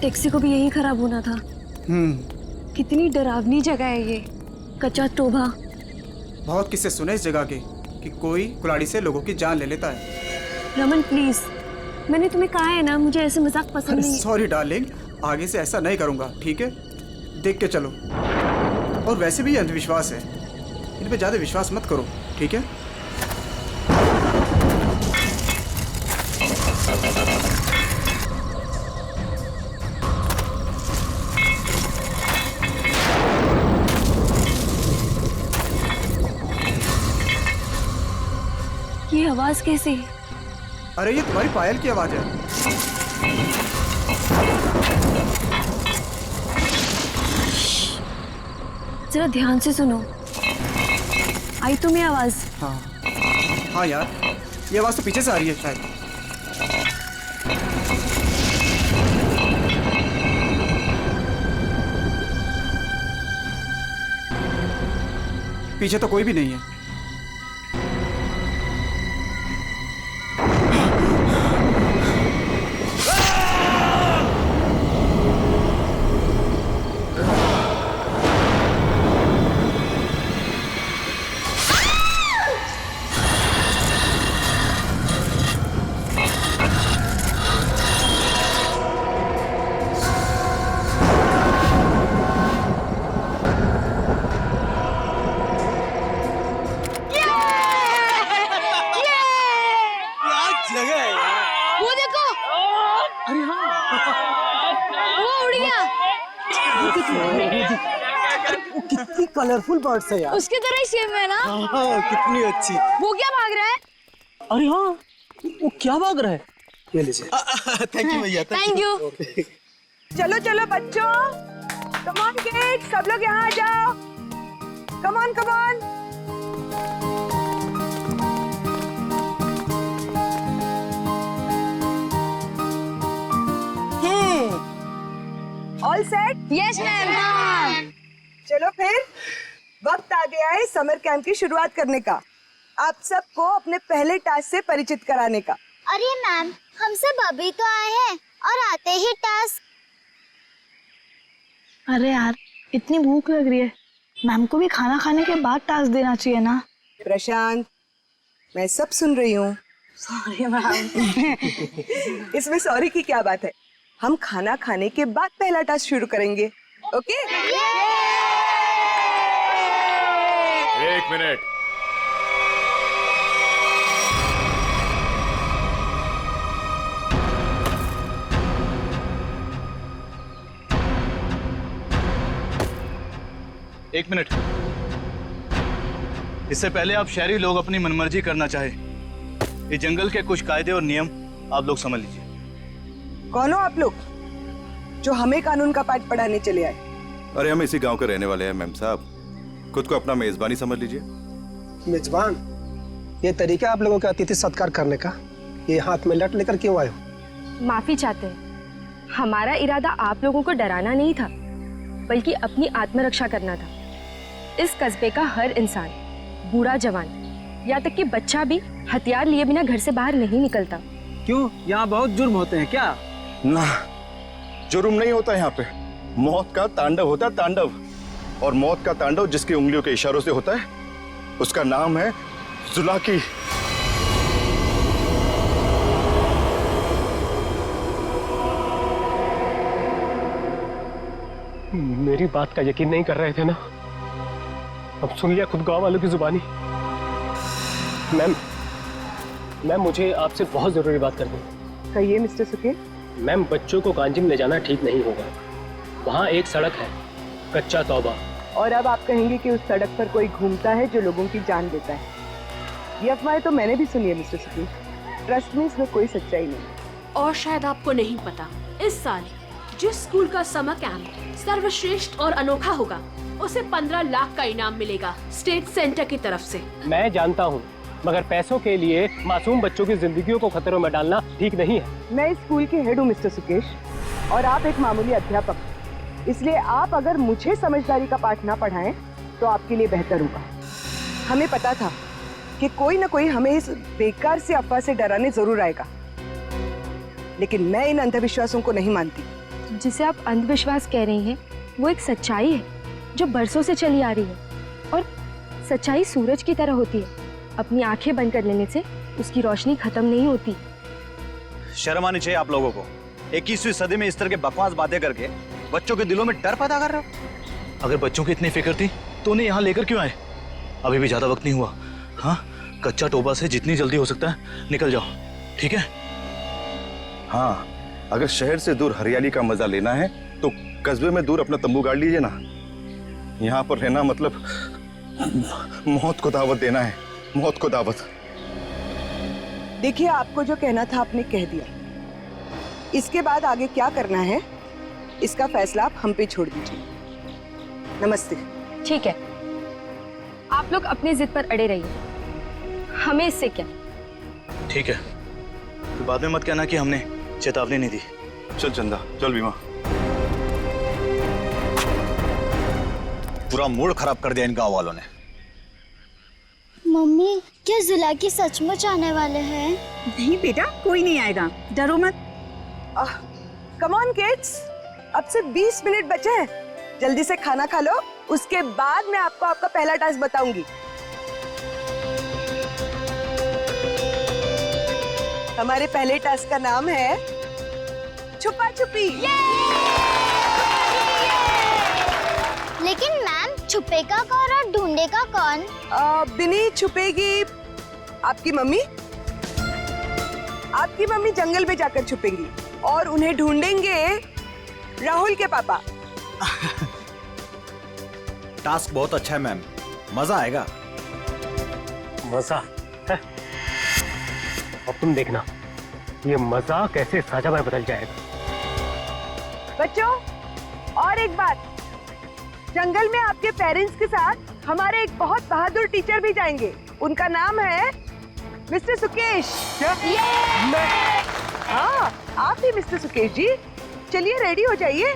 Taxi को भी यही खराब होना था। कितनी डरावनी जगह है ये, कच्चा टोभा। बहुत किस्से सुने इस जगह के कि कोई कुल्हाड़ी से लोगों की जान ले लेता है। रमन प्लीज, मैंने तुम्हें कहा है ना, मुझे ऐसे मजाक पसंद नहीं है। सॉरी डार्लिंग, आगे से ऐसा नहीं करूंगा, ठीक है? देख के चलो। और वैसे भी ये अंधविश्वास है, इन पे ज्यादा विश्वास मत करो, ठीक है? ये आवाज कैसी? अरे ये तुम्हारी पायल की आवाज है। जरा ध्यान से सुनो, आई तुम्हें आवाज? हाँ हाँ यार, ये आवाज तो पीछे से आ रही है शायद। पीछे तो कोई भी नहीं है। कितनी कलरफुल बर्ड्स है यार। उसकी तरह ही सेम है ना? हाँ, कितनी अच्छी। वो क्या भाग रहा है? अरे हाँ, वो क्या भाग रहा है? ये लीजिए। थैंक यू भैया। Thank you. चलो चलो बच्चों, कम ऑन किड्स, सब लोग यहाँ आ जाओ। Come on come on. All set? Yes ma'am. चलो फिर वक्त आ गया है समर कैंप की शुरुआत करने का। आप सबको अपने पहले टास्क से परिचित कराने का। अरे मैम, हम सब अभी तो आए हैं और आते ही टास्क। अरे यार, इतनी भूख लग रही है, मैम को भी खाना खाने के बाद टास्क देना चाहिए ना। प्रशांत, मैं सब सुन रही हूँ। Sorry ma'am. इसमें सॉरी की क्या बात है? हम खाना खाने के बाद पहला टास्क शुरू करेंगे, ओके? एक मिनट। एक मिनट। इससे पहले आप शहरी लोग अपनी मनमर्जी करना चाहे, ये जंगल के कुछ कायदे और नियम आप लोग समझ लीजिए। कौन हो आप लोग जो हमें कानून का पाठ पढ़ाने चले आए? अरे हम इसी गांव के रहने वाले हैं मैम साहब, खुद को अपना मेजबानी समझ लीजिए। मेजबान? ये तरीका आप लोगों का अतिथि सत्कार करने का, ये हाथ में लट लेकर क्यों आए हो? माफी चाहते हैं, हमारा इरादा आप लोगों को डराना नहीं था, बल्कि अपनी आत्मरक्षा करना था। इस कस्बे का हर इंसान, बूढ़ा जवान, यहाँ तक कि बच्चा भी हथियार लिए बिना घर से बाहर नहीं निकलता। क्यों, यहाँ बहुत जुर्म होते हैं क्या? ना, जुर्म नहीं होता यहाँ पे, मौत का तांडव होता है, तांडव। और मौत का तांडव जिसकी उंगलियों के इशारों से होता है, उसका नाम है जुलाकी। मेरी बात का यकीन नहीं कर रहे थे ना? अब सुन लिया खुद गांव वालों की जुबानी। मैम मुझे आपसे बहुत जरूरी बात करनी है। कहिए मिस्टर सुके। मैम, बच्चों को कांजिम ले जाना ठीक नहीं होगा। वहाँ एक सड़क है, कच्चा तौबा। और अब आप कहेंगे कि उस सड़क पर कोई घूमता है जो लोगों की जान लेता है। ये अफवाहें तो मैंने भी सुनी है मिस्टर सुके। ट्रस्ट में इसमें कोई सच्चाई नहीं। और शायद आपको नहीं पता, इस साल जिस स्कूल का समर कैंप सर्वश्रेष्ठ और अनोखा होगा, उसे 15 लाख का इनाम मिलेगा स्टेट सेंटर की तरफ से। मैं जानता हूँ, मगर पैसों के लिए मासूम बच्चों की जिंदगियों को खतरों में डालना ठीक नहीं है। मैं इस स्कूल के हेड हूँ मिस्टर सुकेश, और आप एक मामूली अध्यापक, इसलिए आप अगर मुझे समझदारी का पाठ ना पढ़ाएं तो आपके लिए बेहतर होगा। हमें पता था कि कोई ना कोई हमें इस बेकार से अफवाह से डराने जरूर आएगा, लेकिन मैं इन अंधविश्वासों को नहीं मानती। जिसे आप अंधविश्वास कह रही हैं वो एक सच्चाई है जो बरसों से चली आ रही है। और सच्चाई सूरज की तरह होती है, अपनी आंखें बंद कर लेने से उसकी रोशनी खत्म नहीं होती। शर्म आनी चाहिए आप लोगों को। 21वीं सदी में इस तरह के बकवास बातें करके बच्चों के दिलों में डर पैदा कर रहे हो। अगर बच्चों की इतनी फिक्र थी तो उन्हें यहाँ लेकर क्यों आए? अभी भी ज्यादा वक्त नहीं हुआ। हाँ, कच्चा टोबा से जितनी जल्दी हो सकता है निकल जाओ, ठीक है? हाँ, अगर शहर से दूर हरियाली का मजा लेना है तो कस्बे में दूर अपना तंबू गाड़ लीजिए ना। यहाँ पर रहना मतलब मौत को दावत देना है, मौत को दावत। देखिए, आपको जो कहना था आपने कह दिया। इसके बाद आगे क्या करना है इसका फैसला आप हम पे छोड़ दीजिए। नमस्ते। ठीक है, आप लोग अपनी जिद पर अड़े रहिए, हमें इससे क्या। ठीक है, तो बाद में मत कहना कि हमने चेतावनी नहीं दी। चल चंदा, चल बीमा। पूरा मूड खराब कर दिया इन गांव वालों ने। मम्मी, क्या जुलाकी सचमुच आने वाले हैं? नहीं बेटा, कोई नहीं आएगा, डरो मत। कम ऑन किड्स, अब सिर्फ 20 मिनट बचे हैं। जल्दी से खाना खा लो, उसके बाद मैं आपको आपका पहला टास्क बताऊंगी। हमारे पहले टास्क का नाम है छुपा छुपी। लेकिन मैम, छुपेगा कौन और ढूंढेगा कौन? बिनी छुपेगी आपकी मम्मी। आपकी मम्मी जंगल में जाकर छुपेंगी और उन्हें ढूंढेंगे राहुल के पापा। टास्क बहुत अच्छा है मैम, मजा आएगा। मजा है? अब तुम देखना ये मजा कैसे साजा में बदल जाएगा। बच्चों, और एक बात, जंगल में आपके पेरेंट्स के साथ हमारे एक बहुत बहादुर टीचर भी जाएंगे। उनका नाम है मिस्टर सुकेश। हाँ, आप भी मिस्टर सुकेश जी। चलिए रेडी हो जाइए,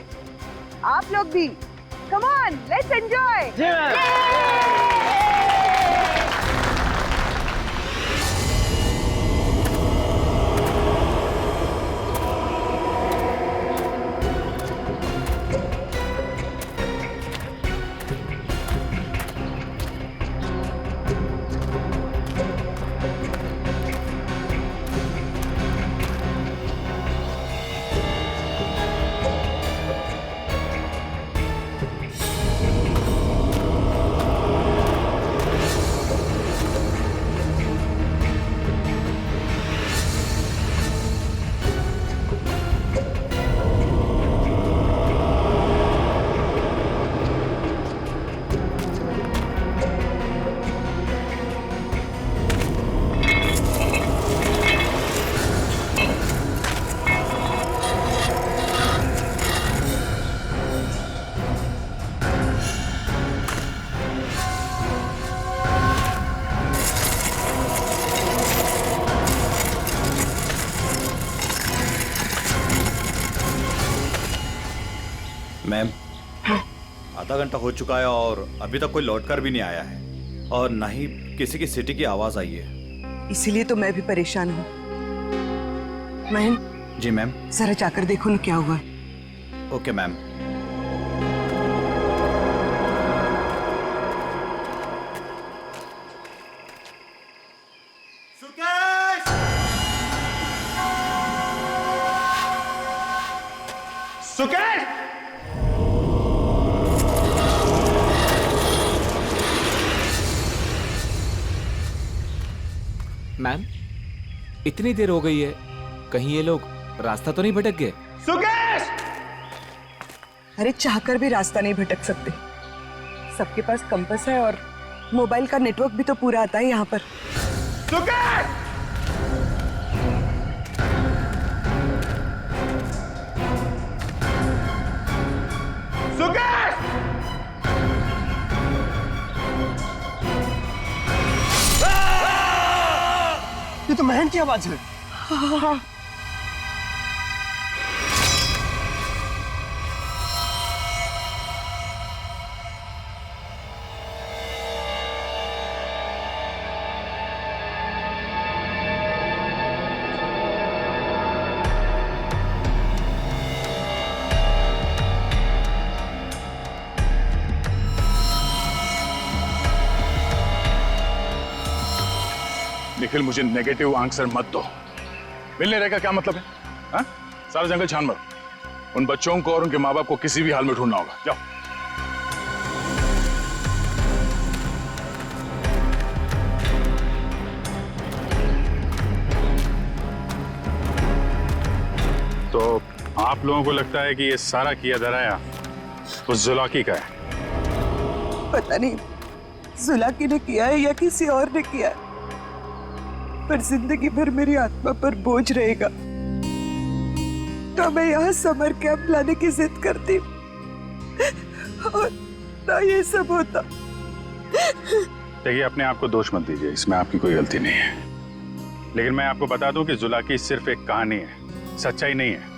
आप लोग भी। Come on, let's enjoy. Ma'am, आधा घंटा हो चुका है और अभी तक कोई लौटकर भी नहीं आया है और ना ही किसी की सिटी की आवाज आई है। इसीलिए तो मैं भी परेशान हूँ। महन। जी मैम। जरा जाकर देखो ना क्या हुआ है। Okay ma'am. सुकेश! मैम, इतनी देर हो गई है, कहीं ये लोग रास्ता तो नहीं भटक गए? सुकेश! अरे चाहकर भी रास्ता नहीं भटक सकते। सबके पास कंपास है और मोबाइल का नेटवर्क भी तो पूरा आता है यहाँ पर। सुकेश! सुकेश! ये तो महन की आवाज है। निखिल, मुझे नेगेटिव आंसर मत दो। मिलने रहेगा क्या मतलब है? हाँ? सारा जंगल छान मारो। उन बच्चों को और उनके माँ बाप को किसी भी हाल में ढूंढना होगा। जाओ। तो आप लोगों को लगता है कि ये सारा किया धराया उस जुलाकी का है? पता नहीं जुलाकी ने किया है या किसी और ने किया है, पर जिंदगी भर मेरी आत्मा पर बोझ रहेगा। तो मैं यहाँ समर कैंप लाने की जिद करती और ना ये सब होता। देखिए, अपने आप को दोष मत दीजिए, इसमें आपकी कोई गलती नहीं है। लेकिन मैं आपको बता दूं कि जुलाकी सिर्फ एक कहानी है, सच्चाई नहीं है।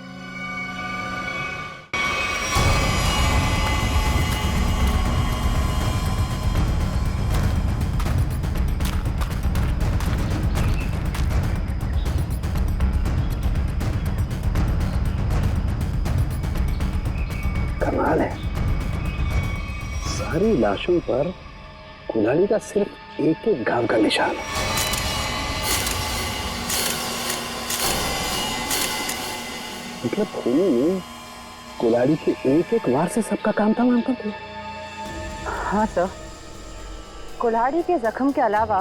कमाल है, सारी लाशों पर कुल्हाड़ी का सिर्फ एक एक घाव का निशान है। मतलब खूनी ने कुल्हाड़ी के एक एक वार से सबका काम तमाम कर दिया। हाँ सर, कुल्हाड़ी के जख्म के अलावा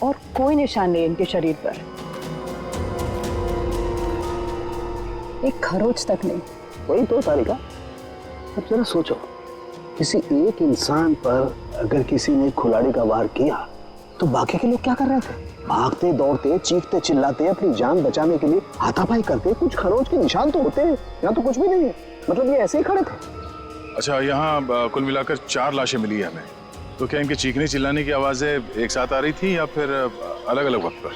और कोई निशान नहीं इनके शरीर पर, एक खरोच तक नहीं। वही तो तारिका, अब जरा सोचो, किसी एक इंसान पर अगर किसी ने कुल्हाड़ी का वार किया तो बाकी के लोग क्या कर रहे थे? भागते दौड़ते, चीखते चिल्लाते, अपनी जान बचाने के लिए हाथापाई करते। कुछ खरोच के निशान तो होते हैं, यहाँ तो कुछ भी नहीं है। मतलब ये ऐसे ही खड़े थे। अच्छा, यहाँ कुल मिलाकर 4 लाशें मिली है हमें। तो क्या इनके चीखने चिल्लाने की आवाजें एक साथ आ रही थी या फिर अलग अलग वक्त पर?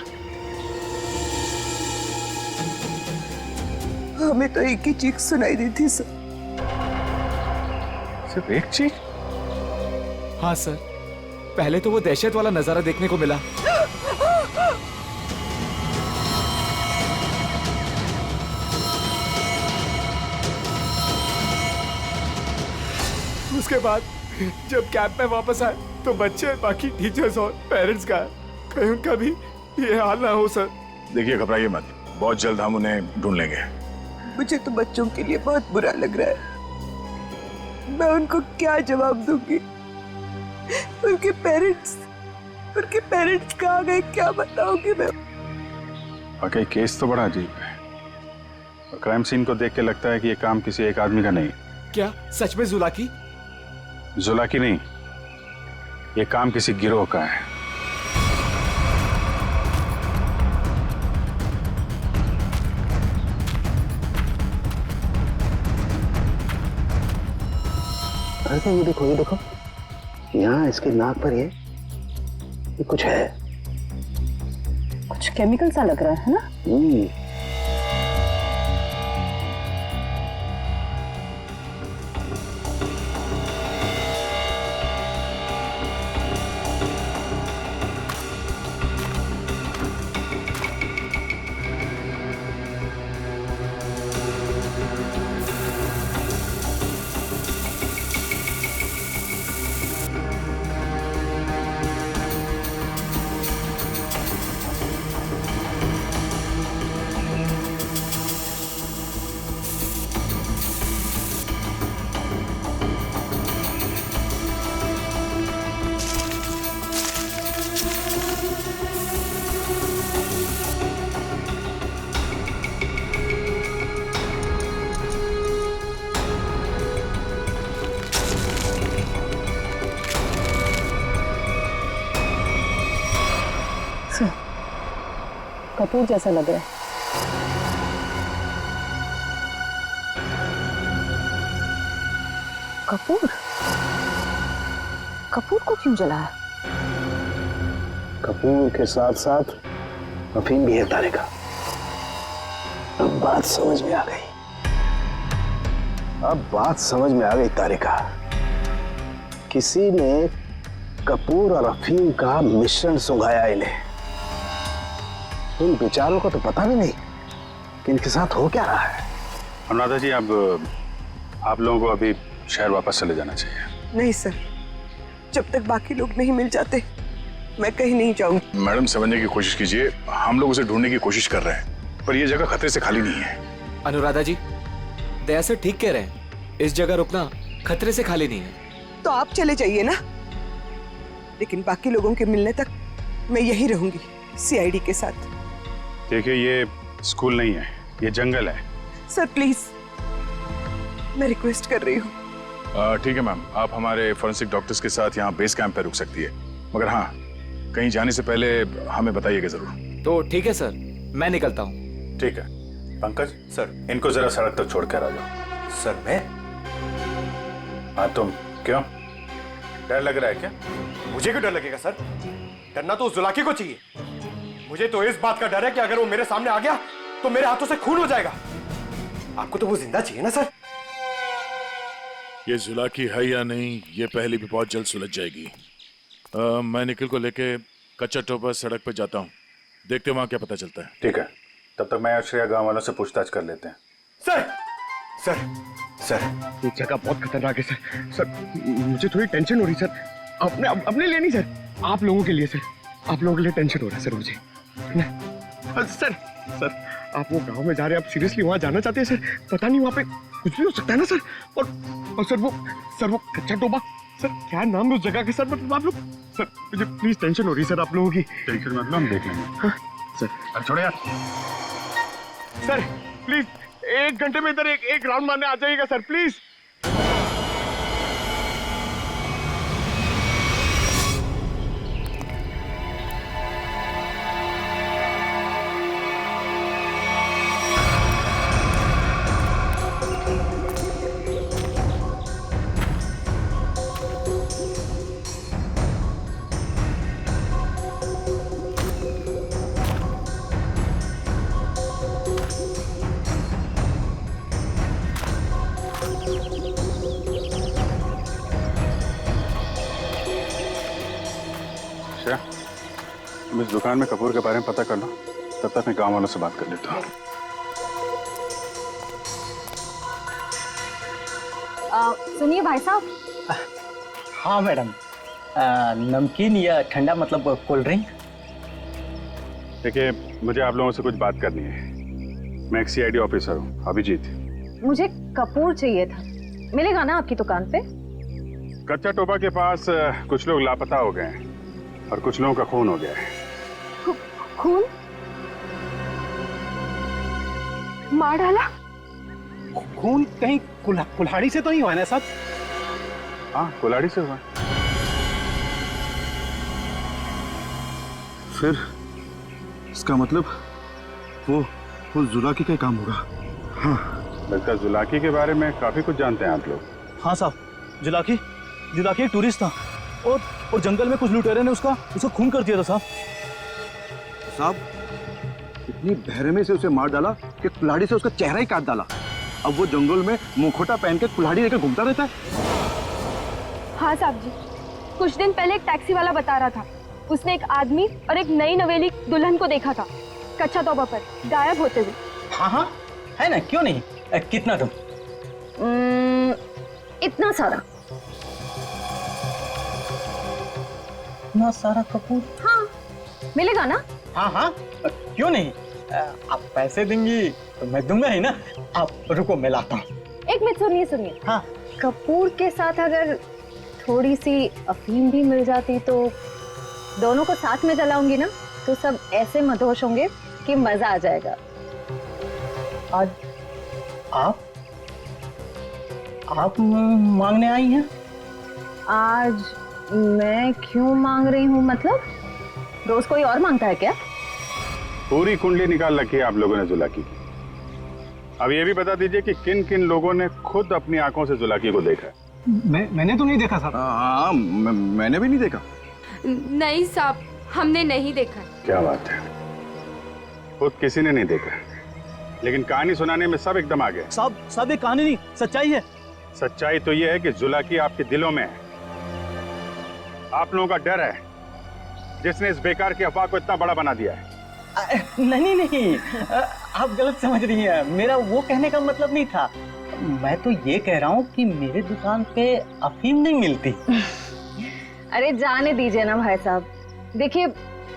हमें तो एक ही चीख सुनाई दी थी सर। सिर्फ एक चीख? हाँ सर, पहले तो वो दहशत वाला नजारा देखने को मिला। उसके बाद जब कैंप में वापस आए तो बच्चे, बाकी टीचर्स और पेरेंट्स का कहीं उनका भी ये हाल ना हो सर। देखिए, घबराइए मत, बहुत जल्द हम उन्हें ढूंढ लेंगे। मुझे तो बच्चों के लिए बहुत बुरा लग रहा है। मैं उनको क्या जवाब दूंगी? उनके पेरेंट्स कहाँ गए, क्या बताऊंगी मैं? वाकई केस तो बड़ा अजीब है। और क्राइम सीन को देख के लगता है कि ये काम किसी एक आदमी का नहीं। क्या सच में जुलाकी? जुलाकी नहीं, ये काम किसी गिरोह का है। अरे ये देखो, यहाँ इसके नाक पर ये कुछ है। कुछ केमिकल सा लग रहा है ना? कपूर जैसा लग रहा है। कपूर को क्यों जलाया? कपूर के साथ साथ अफीम भी है तारिका। अब बात समझ में आ गई तारिका। किसी ने कपूर और अफीम का मिश्रण सुंघाया इन्हें। इन बेचारों को तो पता भी नहीं कि इनके साथ हो क्या रहा है। अनुराधा जी, अब आप लोगों को अभी शहर वापस चले जाना चाहिए। नहीं सर, जब तक बाकी लोग नहीं मिल जाते मैं कहीं नहीं जाऊंगी। मैडम समझने की कोशिश कीजिए, हम लोग उसे ढूंढने की कोशिश कर रहे हैं, पर यह जगह खतरे से खाली नहीं है। अनुराधा जी, दया सर ठीक कह रहे हैं, इस जगह रुकना खतरे से खाली नहीं है। तो आप चले जाइए ना, लेकिन बाकी लोगों के मिलने तक मैं यहीं रहूंगी सीआईडी के साथ। देखिए, ये स्कूल नहीं है, ये जंगल है। सर प्लीज, मैं रिक्वेस्ट कर रही हूँ। ठीक है मैम, आप हमारे फोरेंसिक डॉक्टर्स के साथ यहाँ बेस कैंप पे रुक सकती है, मगर हाँ, कहीं जाने से पहले हमें बताइएगा जरूर। तो ठीक है सर, मैं निकलता हूँ। ठीक है। पंकज सर, इनको जरा सड़क तक छोड़ कर आ जाओ। सर मैं? हाँ तुम, क्यों डर लग रहा है क्या? मुझे क्यों डर लगेगा सर? डरना तो उस जुलाकी को चाहिए। मुझे तो इस बात का डर है कि अगर वो मेरे सामने आ गया तो मेरे हाथों से खून हो जाएगा। आपको तो वो जिंदा चाहिए ना सर? ये जुलाकी है या नहीं, ये पहले भी बहुत जल्द सुलझ जाएगी। मैं निखिल को लेके कच्चा टोपा सड़क पे जाता हूँ, देखते हैं वहाँ क्या पता चलता है। ठीक है, तब तक मैं श्रेया गांव वालों से पूछताछ कर लेते हैं। सर सर सर, ये जगह बहुत खतरनाक है सर। सर मुझे थोड़ी टेंशन हो रही सर। अपने लिए नहीं सर, आप लोगों के लिए सर। आप लोगों के लिए टेंशन हो रहा है सर मुझे ना। सर सर, आप वो गांव में जा रहे हैं, आप सीरियसली वहां जाना चाहते हैं सर? पता नहीं वहां पे कुछ भी हो सकता है ना सर। और सर वो कच्चा टोबा, सर क्या नाम है उस जगह के सर? मतलब आप लोग सर, मुझे प्लीज टेंशन हो रही है सर आप लोगों की। टेंशन मतलब हम देख लेंगे। हाँ, सर अब छोड़े यार। सर प्लीज 1 घंटे में इधर एक राउंड मारने आ जाइएगा सर प्लीज। तुम इस दुकान में कपूर के बारे में पता कर लो, तब तक मैं गांव वालों से बात कर लेता हूँ। सुनिए भाई साहब। हाँ मैडम, नमकीन या ठंडा मतलब कोल्ड ड्रिंक? देखिए, मुझे आप लोगों से कुछ बात करनी है। मैं एक सीआईडी ऑफिसर हूँ, अभिजीत। मुझे कपूर चाहिए था, मिलेगा ना आपकी दुकान पे? कच्चा टोपा के पास कुछ लोग लापता हो गए हैं और कुछ लोगों का खून हो गया है। खून? मार डाला? खून कहीं कुल्हाड़ी से तो नहीं हुआ ना साहब? हाँ, कुल्हाड़ी से हुआ। फिर इसका मतलब वो जुलाकी का काम होगा। हाँ, लगता है जुलाकी के बारे में काफी कुछ जानते हैं आप लोग। हाँ साहब, जुलाकी एक टूरिस्ट था और जंगल में कुछ लुटेरे ने उसका खून कर दिया था साहब, इतनी बहरमी से उसे मार डाला कि कुल्हाड़ी से उसका चेहरा ही काट डाला। अब वो जंगल में मुखौटा पहन के कुल्हाड़ी लेकर घूमता रहता है। हाँ साहब जी, कुछ दिन पहले एक टैक्सी वाला बता रहा था, उसने एक आदमी और एक नई नवेली दुल्हन को देखा था कच्चा तोबा पर गायब होते हुए। हाँ हाँ, है ना, क्यों नहीं। कितना तुम? इतना सारा। इतना सारा कपूर? हाँ, मिलेगा ना? हाँ हाँ, क्यों नहीं। आप पैसे देंगी तो मैं दूंगा ही ना। आप रुको, मैं लाता हूँ। एक मिनट सुनिए। हाँ, कपूर के साथ अगर थोड़ी सी अफीम भी मिल जाती तो दोनों को साथ में जलाऊंगी ना, तो सब ऐसे मदहोश होंगे कि मजा आ जाएगा। आज आप मांगने आई हैं? आज मैं क्यों मांग रही हूँ? मतलब रोज कोई और मांगता है क्या? पूरी कुंडली निकाल रखी है आप लोगों ने जुलाकी की। अब ये भी बता दीजिए कि किन किन लोगों ने खुद अपनी आंखों से जुलाकी को देखा है। मैंने तो नहीं देखा साहब। हाँ, मैंने भी नहीं देखा। नहीं साहब, हमने नहीं देखा। क्या बात है, खुद किसी ने नहीं देखा, लेकिन कहानी सुनाने में सब एकदम आ गए। साहब ये कहानी नहीं, सच्चाई है। सच्चाई तो ये है कि जुलाकी आपके दिलों में है। आप लोगों का डर है जिसने इस बेकार की अफवाह को इतना बड़ा बना दिया है। नहीं, आप गलत समझ रही हैं। मेरा वो कहने का मतलब नहीं था। मैं तो ये कह रहा हूँ कि मेरे दुकान पे अफीम नहीं मिलती। अरे जाने दीजिए ना भाई साहब, देखिए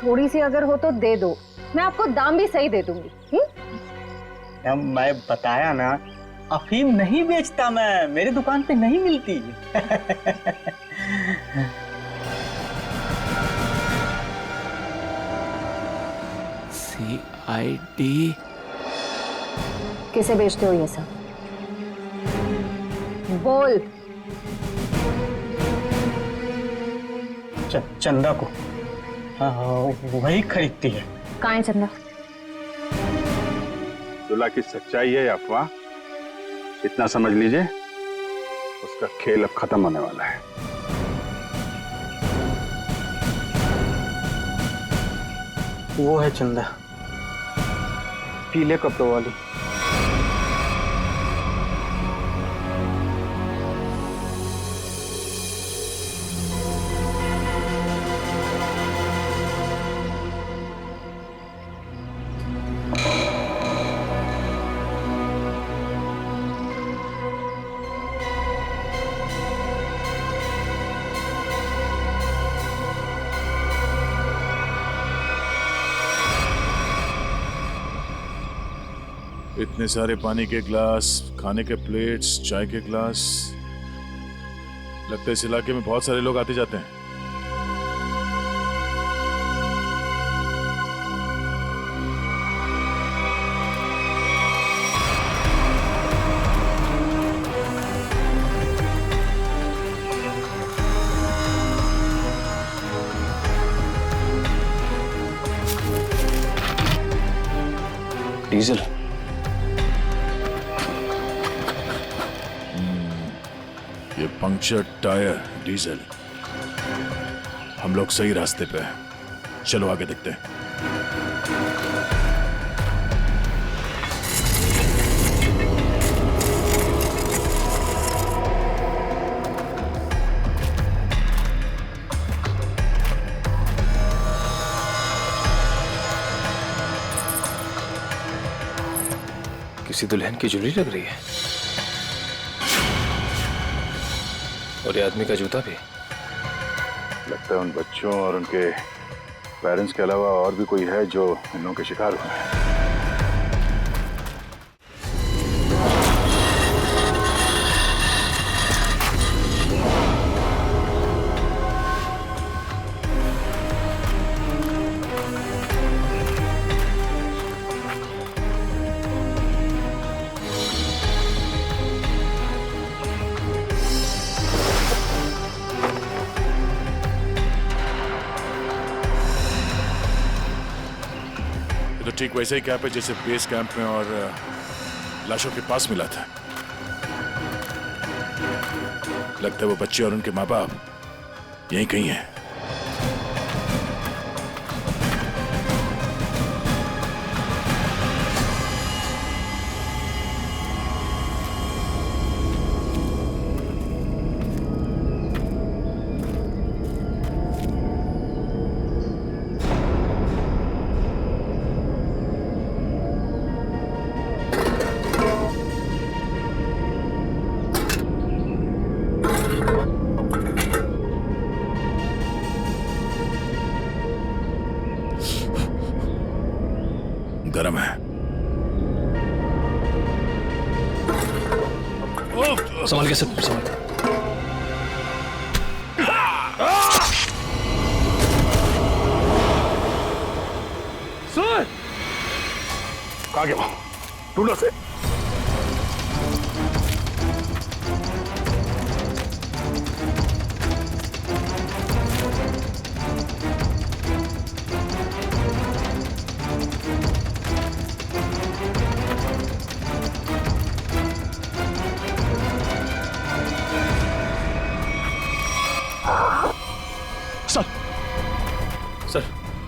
थोड़ी सी अगर हो तो दे दो, मैं आपको दाम भी सही दे दूंगी। मैं बताया ना, अफीम नहीं बेचता मैं, मेरी दुकान पे नहीं मिलती। CID किसे बेचते हो ये सब? बोल। चंदा को। हाँ, वही खरीदती है। कहाँ है चंदा? दुल्हा की सच्चाई है अफवाह, इतना समझ लीजिए, उसका खेल अब खत्म होने वाला है। वो है चंदा, पीले कपड़ों वाली। इतने सारे पानी के ग्लास, खाने के प्लेट्स, चाय के ग्लास। लगता है इस इलाके में बहुत सारे लोग आते जाते हैं। डीजल। ये पंक्चर टायर, डीजल। हम लोग सही रास्ते पे हैं। चलो आगे देखते हैं। किसी दुल्हन की ज्वेलरी लग रही है, और ये आदमी का जूता भी। लगता है उन बच्चों और उनके पेरेंट्स के अलावा और भी कोई है जो इन लोगों के शिकार हुए हैं। तो ठीक वैसे ही कैंप है जैसे बेस कैंप में और लाशों के पास मिला था। लगता है वो बच्चे और उनके माँ बाप यहीं कहीं हैं। गरम है। संभाल के सब संभाल। सर कहाँ गया? ढूंढो से।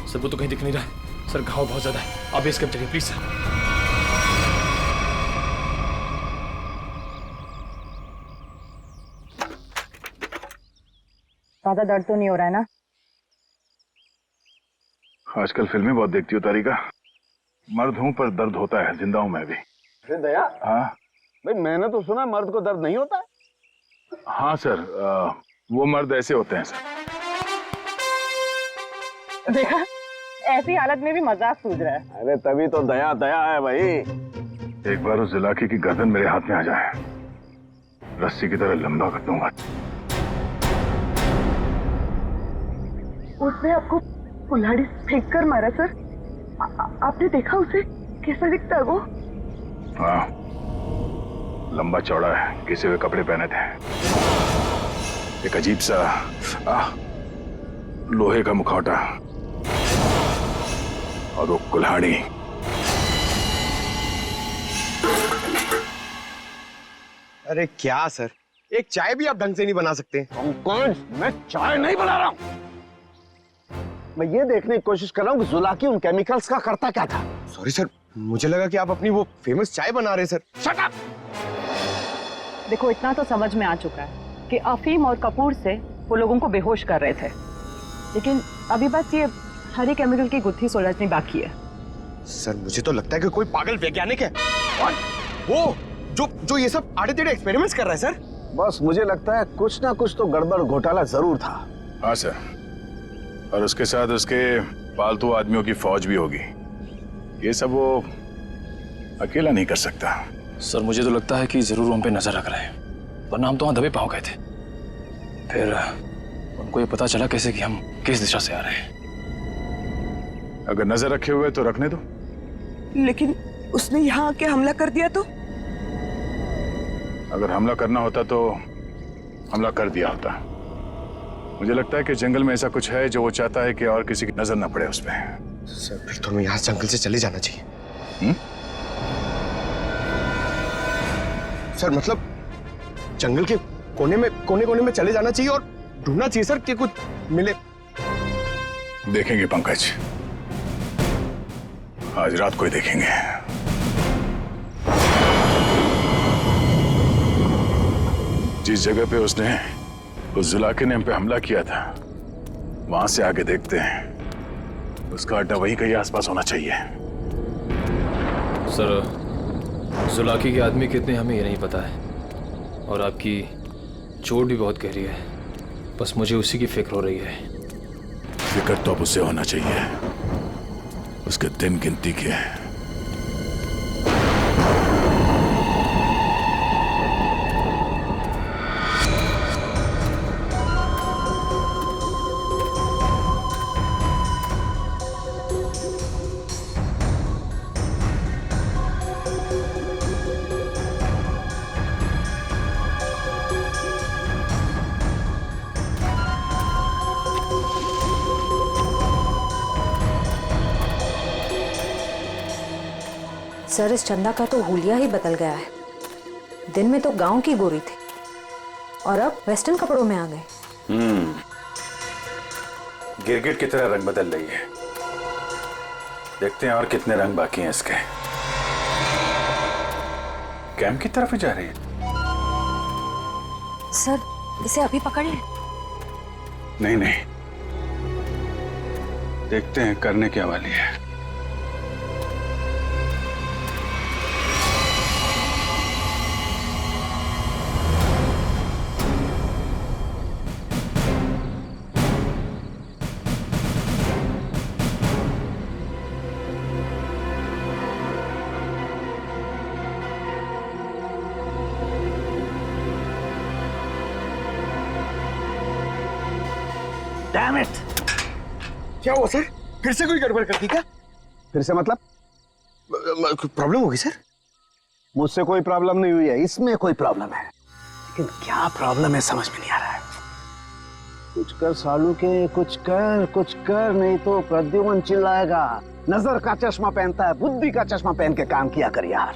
सर वो तो कहीं दिख नहीं रहा है। सर घाव बहुत ज्यादा है, आप बेस कैंप चलिए प्लीज सर। ज्यादा दर्द तो नहीं हो रहा है ना? आजकल फिल्में बहुत देखती हो तारिका। मर्द हूं पर दर्द होता है, जिंदा हूं मैं भी। अरे दया, हाँ भाई मैंने तो सुना मर्द को दर्द नहीं होता है। हाँ सर, वो मर्द ऐसे होते हैं सर। देखा, ऐसी हालत में भी मजाक सूझ रहा है। अरे तभी तो दया दया है भाई। एक बार उस जुलाकी की गर्दन मेरे हाथ में आ जाए, रस्सी की तरह लंबा कर दूंगा। उसने आपको कुल्हाड़ी फेंक कर मारा सर? आपने देखा उसे? कैसा दिखता है वो? हाँ, लंबा चौड़ा है, घिसे हुए कपड़े पहने थे, एक अजीब सा लोहे का मुखौटा और वो कुल्हाड़ी। अरे क्या सर, एक चाय भी आप ढंग से नहीं बना सकते? कौन? मैं चाय नहीं बना रहा हूं। मैं ये देखने की कोशिश कर रहा हूँ कि जुलाकी उन केमिकल्स का करता क्या था। सॉरी सर, मुझे लगा कि आप अपनी वो फेमस चाय बना रहे सर। Shut up! देखो, इतना तो समझ में आ चुका है कि अफीम और कपूर से वो लोगों को बेहोश कर रहे थे, लेकिन अभी बस ये हरी केमिकल की गुत्थी सुलझनी बाकी है। सर मुझे तो लगता है कि कोई पागल वैज्ञानिक है और वो जो ये सब आड़े टेढ़े एक्सपेरिमेंट्स कर रहा है सर। बस मुझे लगता है कुछ ना कुछ तो गड़बड़ घोटाला जरूर था। हाँ सर, और उसके साथ उसके पालतू आदमियों की फौज भी होगी। ये सब वो अकेला नहीं कर सकता। सर मुझे तो लगता है कि जरूर हम पे नजर रख रहे हैं, वरना हम तो वहां दबे पांव गए थे। फिर उनको ये पता चला कैसे कि हम किस दिशा से आ रहे हैं। अगर नजर रखे हुए तो रखने दो। लेकिन उसने यहाँ आके हमला कर दिया तो? अगर हमला करना होता तो हमला कर दिया होता। मुझे लगता है कि जंगल में ऐसा कुछ है जो वो चाहता है कि और किसी की नजर ना पड़े उस पर। सर फिर तो हमें यहाँ जंगल से चले जाना चाहिए। सर मतलब जंगल के कोने में चले जाना चाहिए और ढूंढना चाहिए सर कि कुछ मिले। देखेंगे पंकज, आज रात को ही देखेंगे। जिस जगह पे उसने उस जुलाके ने हम पे हमला किया था, वहां से आगे देखते हैं। उसका अड्डा वहीं कहीं आसपास होना चाहिए। सर जुलाकी के आदमी कितने हमें ये नहीं पता है, और आपकी चोट भी बहुत गहरी है। बस मुझे उसी की फिक्र हो रही है। फिक्र तो अब उसे होना चाहिए, उसके दिन गिनती के। सर इस चंदा का तो हुलिया ही बदल गया है। दिन में तो गांव की गोरी थी और अब वेस्टर्न कपड़ों में आ गए। गिरगिट की तरह रंग बदल रही है। देखते हैं और कितने रंग बाकी हैं इसके। कैंप की तरफ ही जा रही है। सर इसे अभी पकड़े? नहीं, देखते हैं करने क्या वाली है। Damn it! क्या हुआ सर? फिर से कोई गड़बड़ कर दी क्या? फिर से मतलब? प्रॉब्लम होगी सर? मुझसे कोई प्रॉब्लम नहीं हुई है, इसमें कोई प्रॉब्लम है। लेकिन क्या प्रॉब्लम है समझ में नहीं आ रहा है। कुछ कर सालू के, कुछ कर, नहीं तो प्रद्युमन चिल्लाएगा। नजर का चश्मा पहनता है, बुद्धि का चश्मा पहन के काम किया कर यार।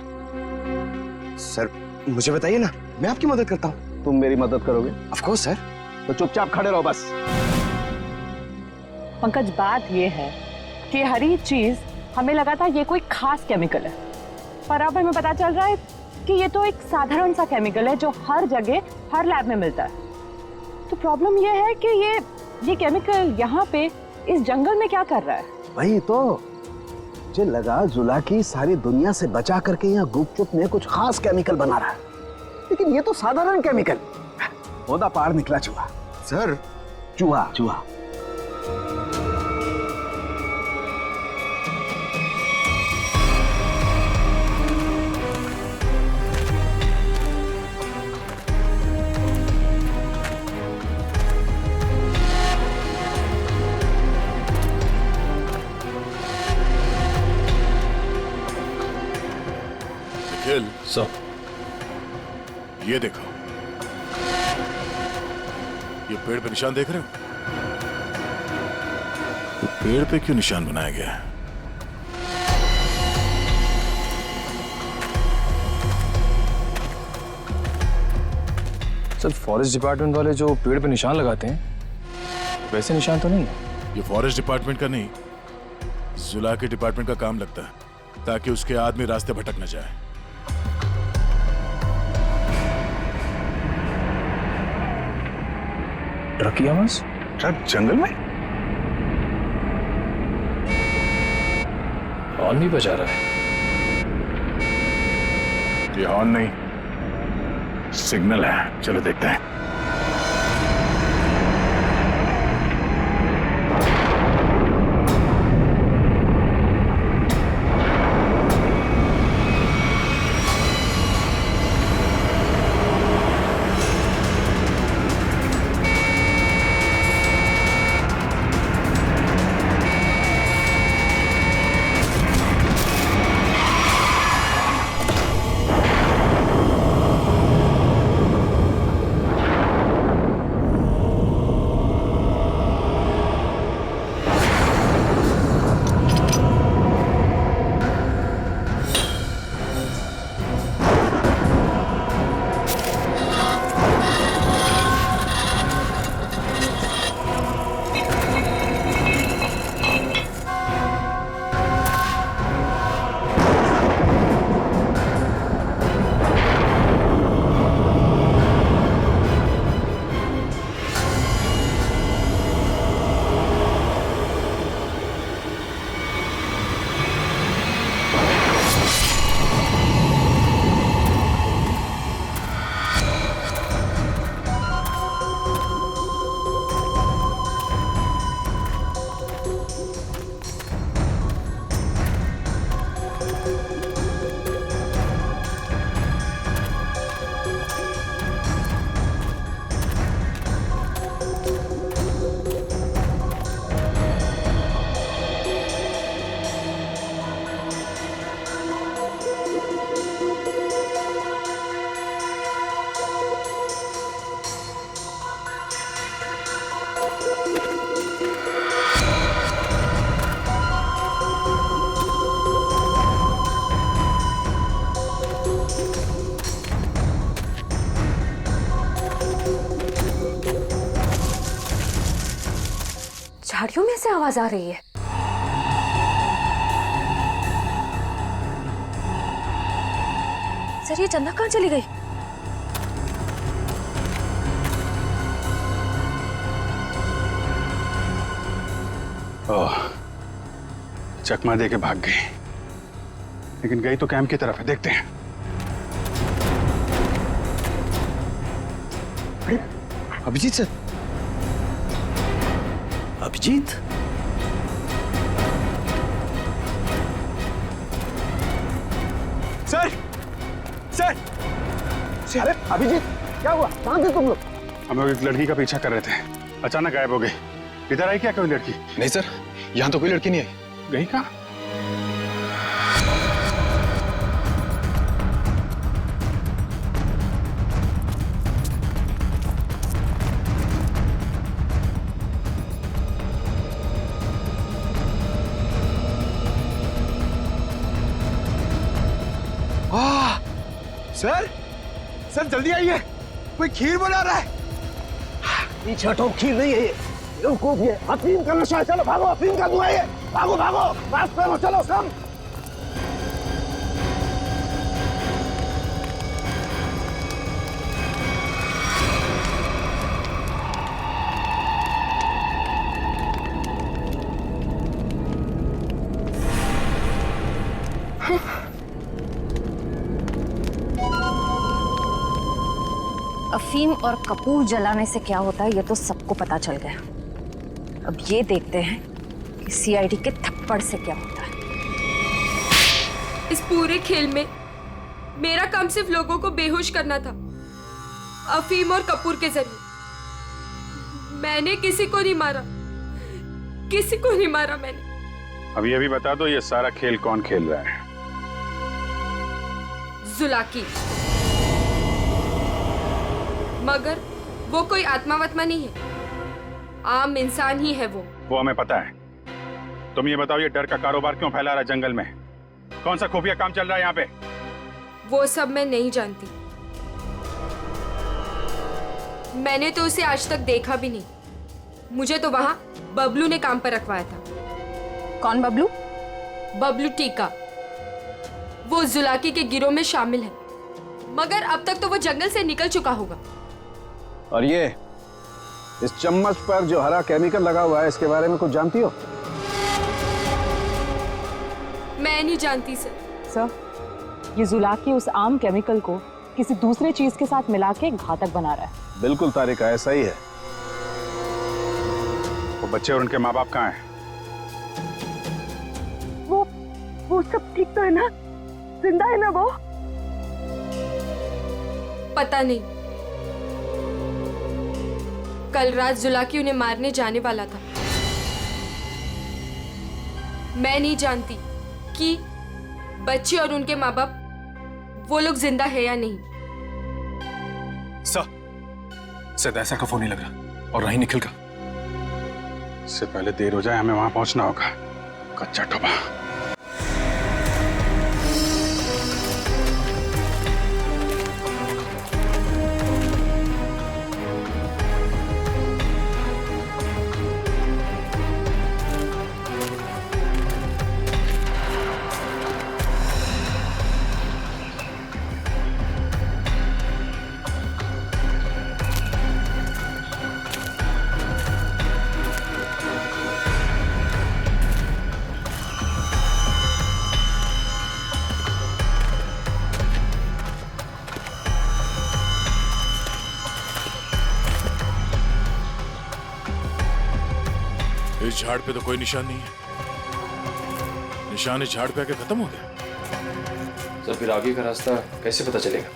सर मुझे बताइए ना, मैं आपकी मदद करता हूँ। तुम मेरी मदद करोगे? Of course sir. तो चुपचाप खड़े रहो बस। पंकज, बात ये है कि हर एक चीज हमें लगा था ये कोई खास केमिकल है, पर अब हमें पता चल रहा है कि ये तो एक साधारण सा केमिकल है जो हर जगह हर लैब में मिलता है। तो प्रॉब्लम ये है कि ये केमिकल यहाँ पे इस जंगल में क्या कर रहा है? वही तो मुझे लगा जुलाकी सारी दुनिया से बचा करके यहाँ गुपचुप में कुछ खास केमिकल बना रहा है, लेकिन ये तो साधारण केमिकल। ओदा पार निकला चूहा। सर चूहा निखिल सर, ये देखो, ये पेड़ पे निशान देख रहे हो? तो पेड़ पे क्यों निशान बनाया गया है? सर फॉरेस्ट डिपार्टमेंट वाले जो पेड़ पे निशान लगाते हैं वैसे निशान तो नहीं है। ये फॉरेस्ट डिपार्टमेंट का नहीं, जुला के डिपार्टमेंट का काम लगता है, ताकि उसके आदमी रास्ते भटक न जाए। ट्रक की आवाज? ट्रक जंगल में? हॉर्न भी बजा रहा है। ये हॉर्न नहीं, सिग्नल है। चलो देखते हैं। झाड़ियों में से आवाज आ रही है। सर ये चंदा कहाँ चली गई? ओह, चकमा दे के भाग गई, लेकिन गई तो कैंप की तरफ है। देखते हैं। Abhijit sir, Abhijit, sir, sir, अरे अभिजीत, क्या हुआ? कहाँ थे तुम लोग? हम लोग एक लड़की का पीछा कर रहे थे, अचानक गायब हो गई। इधर आई क्या कोई लड़की? नहीं सर, यहाँ तो कोई लड़की नहीं आई। गई कहाँ? सर, सर जल्दी आइए, कोई खीर बना रहा है। पीछे हटो, खीर नहीं है ये, बेवकूफ ये अफीम का नशा है। चलो भागो, अफीम का धुआं है। भागो भागो, फास्ट करो, चलो कम। अफीम और कपूर जलाने से क्या होता है ये तो सबको पता चल गया। अब ये देखते हैं कि सीआईडी के थप्पड़ से क्या होता है। इस पूरे खेल में मेरा काम सिर्फ लोगों को बेहोश करना था, अफीम और कपूर के जरिए। मैंने किसी को नहीं मारा, किसी को नहीं मारा मैंने। अभी अभी बता दो, ये सारा खेल कौन खेल रहा है? जुलाकी। मगर वो कोई आत्मा वत्मा नहीं है, आम इंसान ही है वो हमें पता है। तुम ये बताओ, ये डर का कारोबार क्यों फैला रहा है जंगल में? कौन सा खुफिया काम चल रहा है यहाँ पे? वो सब मैं नहीं जानती। मैंने तो उसे आज तक देखा भी नहीं। मुझे तो वहां बबलू ने काम पर रखवाया था। कौन बबलू? बबलू टीका। वो जुलाकी के गिरोह में शामिल है, मगर अब तक तो वो जंगल से निकल चुका होगा। और ये इस चम्मच पर जो हरा केमिकल लगा हुआ है, इसके बारे में कुछ जानती हो? मैं नहीं जानती सर। सर, ये जुलाकी उस आम केमिकल को किसी दूसरे चीज के साथ मिला के घातक बना रहा है। बिल्कुल तारिका, ऐसा ही है। वो बच्चे और उनके माँ बाप कहाँ हैं? वो सब ठीक तो है ना? जिंदा है ना वो? पता नहीं। कल रात जुलाकी उन्हें मारने जाने वाला था। मैं नहीं जानती कि बच्चे और उनके माँ बाप वो लोग जिंदा है या नहीं। शायद ऐसा का फोन नहीं लग रहा, और नहीं निखिल का। इससे पहले देर हो जाए, हमें वहां पहुंचना होगा। कच्चा टोबा। इस झाड़ पे तो कोई निशान नहीं है। निशान इस झाड़ पे आके खत्म हो गया। तो फिर आगे का रास्ता कैसे पता चलेगा?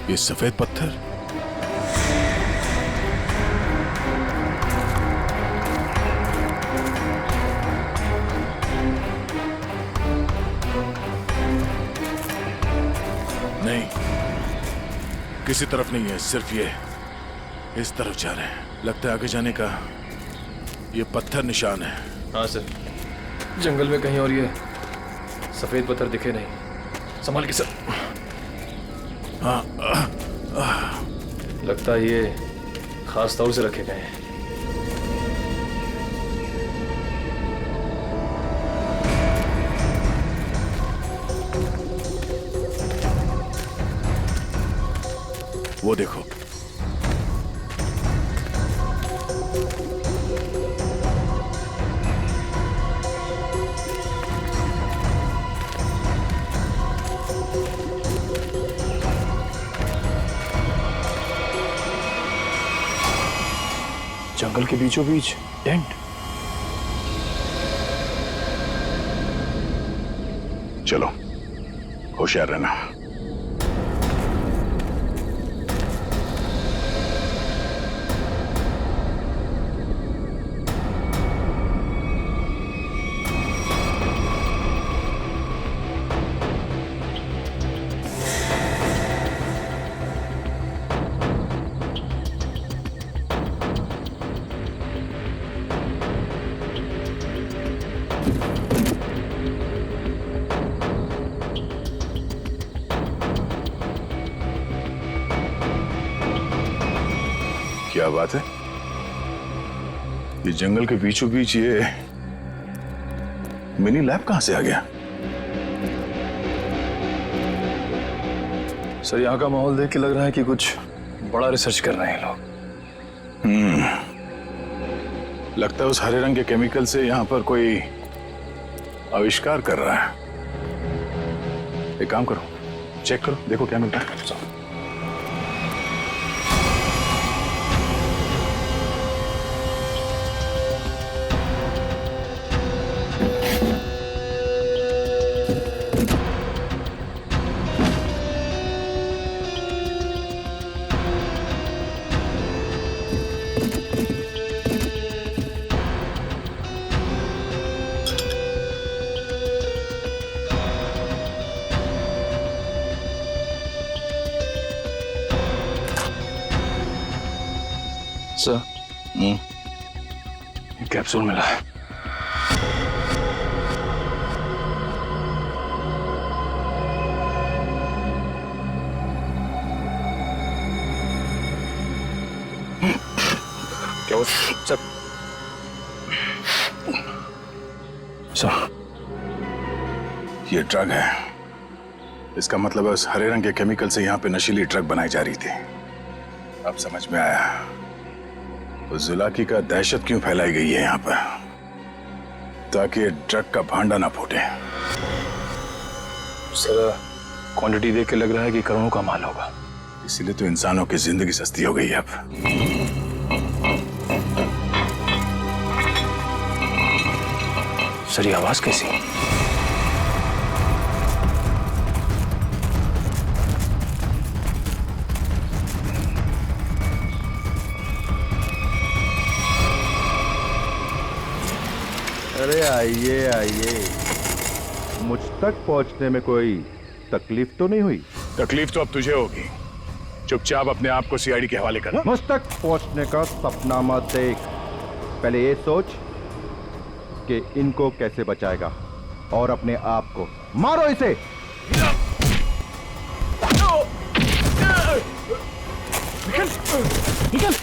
ये सफेद पत्थर, नहीं, किसी तरफ नहीं है, सिर्फ ये इस तरफ जा रहे हैं। लगता है आगे जाने का ये पत्थर निशान है। हाँ सर, जंगल में कहीं और ये सफेद पत्थर दिखे नहीं। संभाल के सर। लगता है ये खास तौर से रखे गए हैं। वो देखो, जंगल के बीचों बीच टेंट। चलो, होशियार रहना। क्या बात है? ये जंगल के बीचों बीच ये मिनी लैब कहां से आ गया? सर, यहाँ का माहौल देख के लग रहा है कि कुछ बड़ा रिसर्च कर रहे हैं लोग। लगता है उस हरे रंग के केमिकल से यहाँ पर कोई आविष्कार कर रहा है। एक काम करो, चेक करो, देखो क्या मिलता है। सर, कैप्सूल मिला है। क्या वो सर? सर, ये ड्रग है। इसका मतलब है उस हरे रंग के केमिकल से यहाँ पे नशीली ड्रग बनाई जा रही थी। अब समझ में आया उस जुलाकी का दहशत क्यों फैलाई गई है यहाँ पर, ताकि ये ड्रग का भांडा ना फूटे। सर, क्वांटिटी देख के लग रहा है कि करोड़ों का माल होगा। इसीलिए तो इंसानों की जिंदगी सस्ती हो गई है अब। सर, ये आवाज कैसी? अरे आइए आइए, मुझ तक पहुंचने में कोई तकलीफ तो नहीं हुई? तकलीफ तो अब तुझे होगी। चुपचाप अपने आप को सीआईडी के हवाले कर। मुझ तक पहुंचने का सपना मत देख, पहले ये सोच कि इनको कैसे बचाएगा और अपने आप को। मारो इसे। निकल, निकल।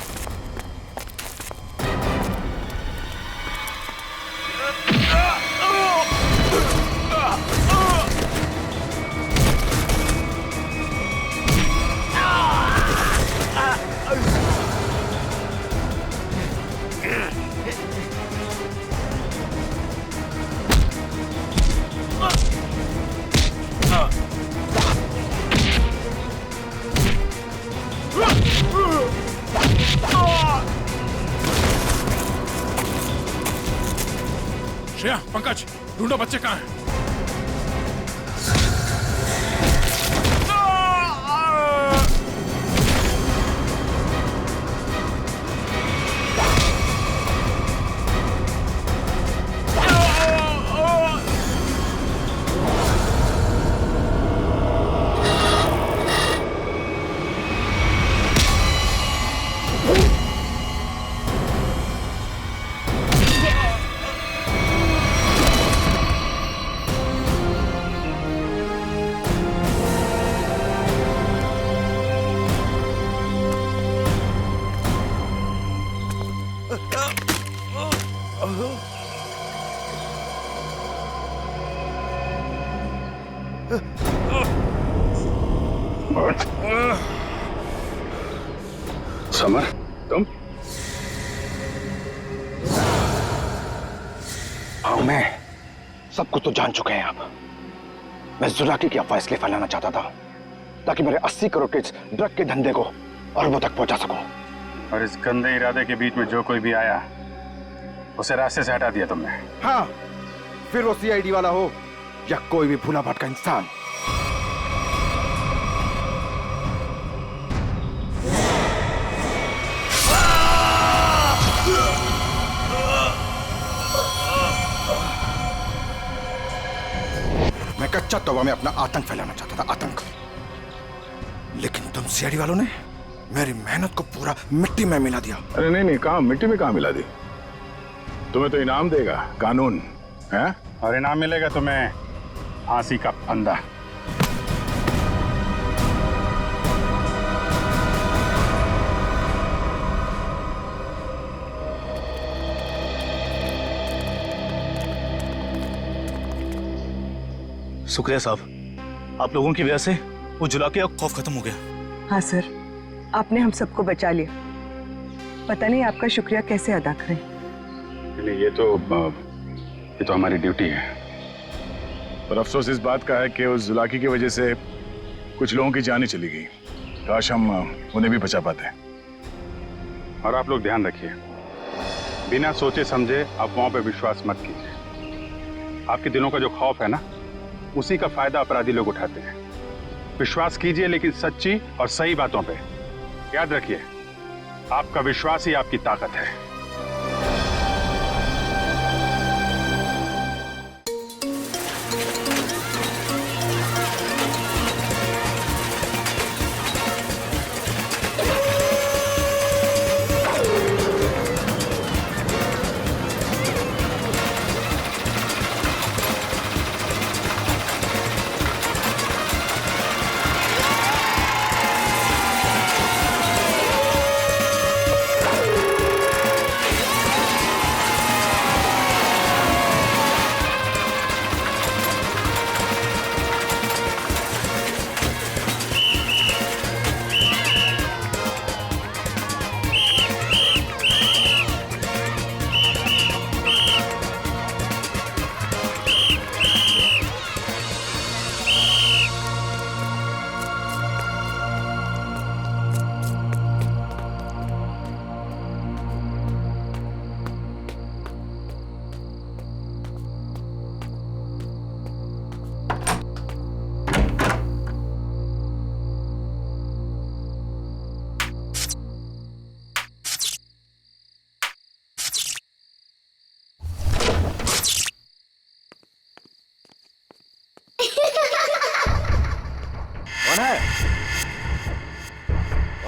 श्रेया, पंकज, ढूंढो बच्चे कहाँ हैं। समर, तुम? हाँ, मैं सब कुछ तो जान चुके हैं आप। मैं जुलाकी की अफवाह इसलिए फैलाना चाहता था ताकि मेरे 80 करोड़ के इस ड्रग के धंधे को अरबों तक पहुंचा सकूं। और इस गंदे इरादे के बीच में जो कोई भी आया उसे रास्ते से हटा दिया तुमने। हाँ, फिर वो सीआईडी वाला हो या कोई भी भूला भटका इंसान। मैं कच्चा तवा में अपना आतंक फैलाना चाहता था, आतंक। लेकिन तुम सीआईडी वालों ने मेरी मेहनत को पूरा मिट्टी में मिला दिया। अरे नहीं नहीं, कहाँ मिट्टी में कहाँ मिला दी? तुम्हें तो इनाम देगा कानून, है? और इनाम मिलेगा तुम्हें फांसी का फंदा। शुक्रिया साहब, आप लोगों की वजह से वो जुलाकी का खौफ खत्म हो गया। हाँ सर, आपने हम सबको बचा लिया। पता नहीं आपका शुक्रिया कैसे अदा करें। नहीं, ये तो हमारी ड्यूटी है। पर अफसोस इस बात का है कि उस जुलाकी की वजह से कुछ लोगों की जान ही चली गई। काश हम उन्हें भी बचा पाते। और आप लोग ध्यान रखिए, बिना सोचे समझे अफवाहों पे विश्वास मत कीजिए। आपके दिलों का जो खौफ है ना, उसी का फायदा अपराधी लोग उठाते हैं। विश्वास कीजिए लेकिन सच्ची और सही बातों पे। याद रखिए, आपका विश्वास ही आपकी ताकत है।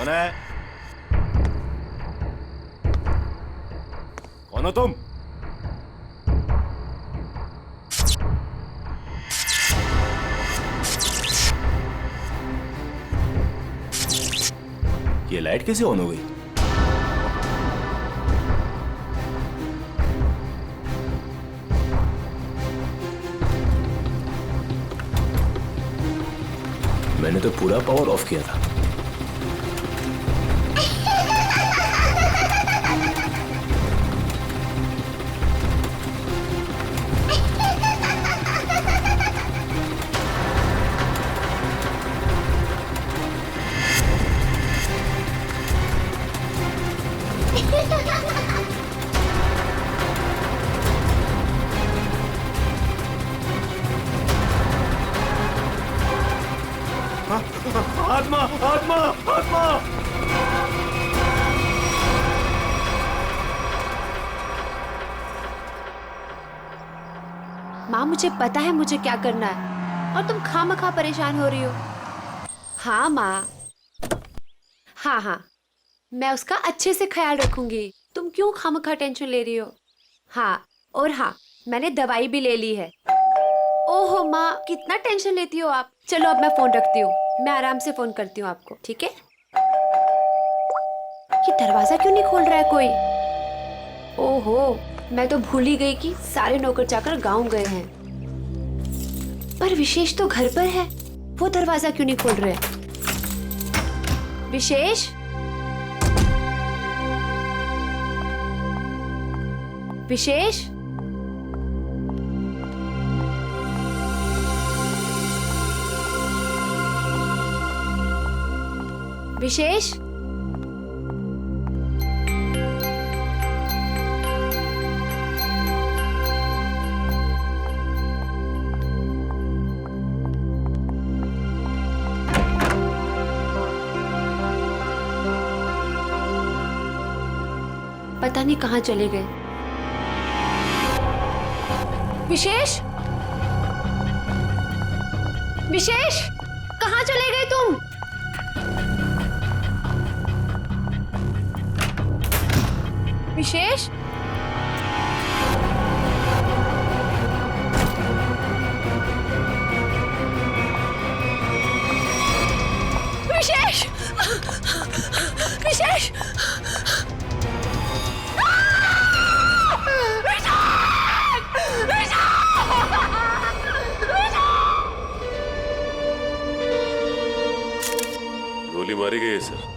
कौन है? कौन हो तुम? ये लाइट कैसे ऑन हो गई? मैंने तो पूरा पावर ऑफ किया था। आत्मा आत्मा आत्मा। माँ मुझे पता है मुझे क्या करना है और तुम खामखा परेशान हो रही हो। हाँ माँ, हाँ मैं उसका अच्छे से ख्याल रखूंगी। तुम क्यों खामखा टेंशन ले रही हो? हाँ, और हाँ मैंने दवाई भी ले ली है। ओहो माँ, कितना टेंशन लेती हो आप। चलो अब मैं फोन रखती हूँ, मैं आराम से फोन करती हूँ आपको, ठीक है? ये दरवाजा क्यों नहीं खोल रहा है कोई? ओहो, मैं तो भूल ही गई कि सारे नौकर चाकर गांव गए हैं। पर विशेष तो घर पर है, वो दरवाजा क्यों नहीं खोल रहे? विशेष, विशेष, विशेष, पता नहीं कहाँ चले गए। विशेष, विशेष, कहाँ चले गए तुम? विशेष, विशेष, विशेष, गोली मारी गई है सर।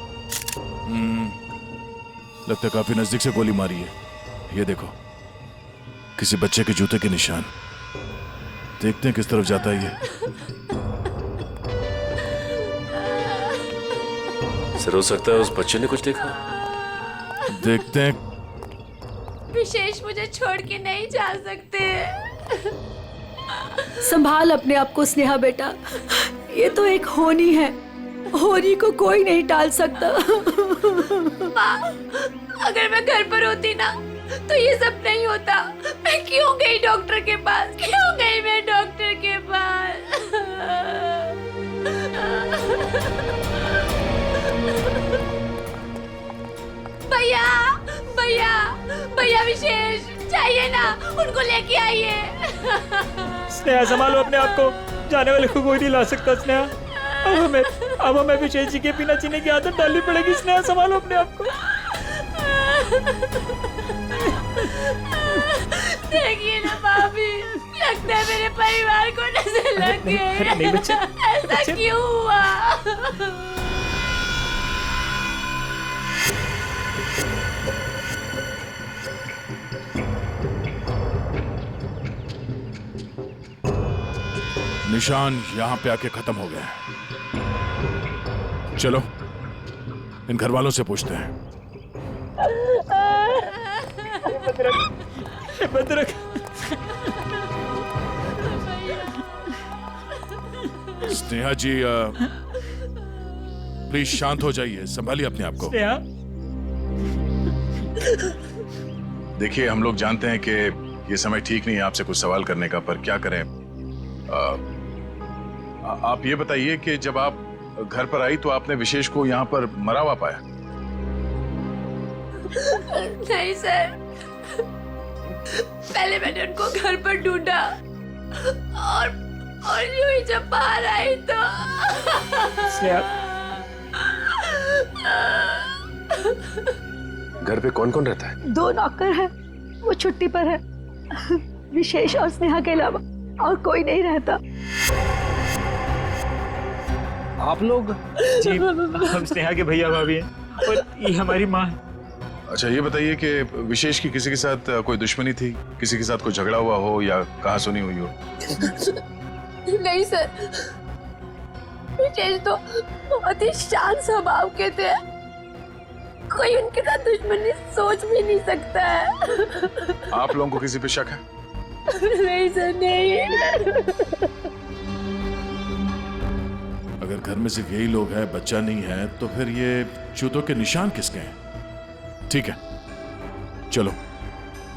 लगता है काफी नजदीक से गोली मारी है। ये देखो, किसी बच्चे के जूते के निशान। देखते हैं किस तरफ जाता है ये। सर हो सकता है उस बच्चे ने कुछ देखा। देखते हैं। विशेष मुझे छोड़ के नहीं जा सकते। संभाल अपने आप को स्नेहा बेटा, ये तो एक होनी है, होनी को कोई नहीं टाल सकता। माँ, अगर मैं घर पर होती ना तो ये सब नहीं होता। मैं क्यों गई डॉक्टर के पास? क्यों गई मैं डॉक्टर के पास? भैया, भैया, भैया विशेष चाहिए ना, उनको लेके आइए। स्नेहा संभालो अपने आप को, जाने वाले को कोई नहीं ला सकता। स्नेहा, अब हमें विशेष जी के बिना जीने की आदत डालनी पड़ेगी। स्नेहा संभालो अपने आप को। देखिए ना भाभी, लगता है मेरे परिवार को नजर लग गई। नहीं बच्चे, ऐसा क्यों हुआ? निशान यहां पे आके खत्म हो गए। चलो इन घर वालों से पूछते हैं। भद्रक, स्नेहा जी प्लीज शांत हो जाइए, संभालिए अपने आप को। स्नेहा, देखिए हम लोग जानते हैं कि ये समय ठीक नहीं है आपसे कुछ सवाल करने का, पर क्या करें। आप ये बताइए कि जब आप घर पर आई तो आपने विशेष को यहाँ पर मरा हुआ पाया? नहीं सर, पहले मैंने उनको घर पर ढूंढा और यूं ही जब बाहर आई तो घर पे कौन कौन रहता है? 2 नौकर है, वो छुट्टी पर है। विशेष और स्नेहा के अलावा और कोई नहीं रहता। आप लोग? जी, हम स्नेहा के भैया भाभी हैं और ये हमारी माँ है। अच्छा, ये बताइए कि विशेष की किसी के साथ कोई दुश्मनी थी, किसी के साथ कोई झगड़ा हुआ हो या कहाँ सुनी हुई हो? नहीं सर, विशेष तो बहुत ही शांत स्वभाव के थे, कोई उनके साथ दुश्मनी सोच भी नहीं सकता है। आप लोगों को किसी पे शक है? नहीं सर, नहीं। अगर घर में सिर्फ यही लोग हैं, बच्चा नहीं है, तो फिर ये जूतों के निशान किसके हैं? ठीक है, चलो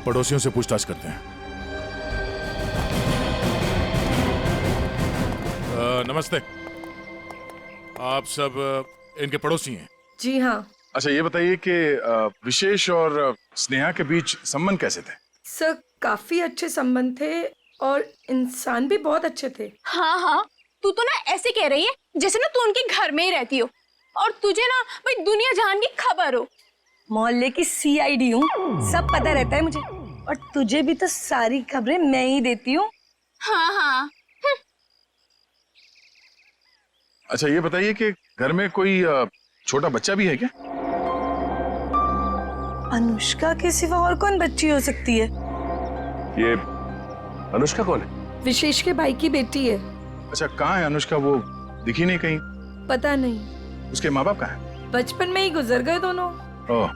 पड़ोसियों से पूछताछ करते हैं। नमस्ते, आप सब इनके पड़ोसी हैं? जी हाँ। अच्छा, ये बताइए कि विशेष और स्नेहा के बीच संबंध कैसे थे? सर, काफी अच्छे संबंध थे और इंसान भी बहुत अच्छे थे। हाँ हाँ, तू तो ना ऐसे कह रही है जैसे ना तू उनके घर में ही रहती हो और तुझे ना भाई दुनिया जहान की खबर हो। मोहल्ले की CID हूँ, सब पता रहता है मुझे, और तुझे भी तो सारी खबरें मैं ही देती हूँ। हाँ हाँ। अच्छा, ये बताइए कि घर में कोई छोटा बच्चा भी है क्या? अनुष्का के सिवा और कौन बच्ची हो सकती है? ये अनुष्का कौन है? विशेष के भाई की बेटी है। अच्छा, कहाँ है अनुष्का? वो दिखी नहीं कहीं। पता नहीं। उसके माँ बाप कहाँ हैं? बचपन में ही गुजर गए दोनों। ओह,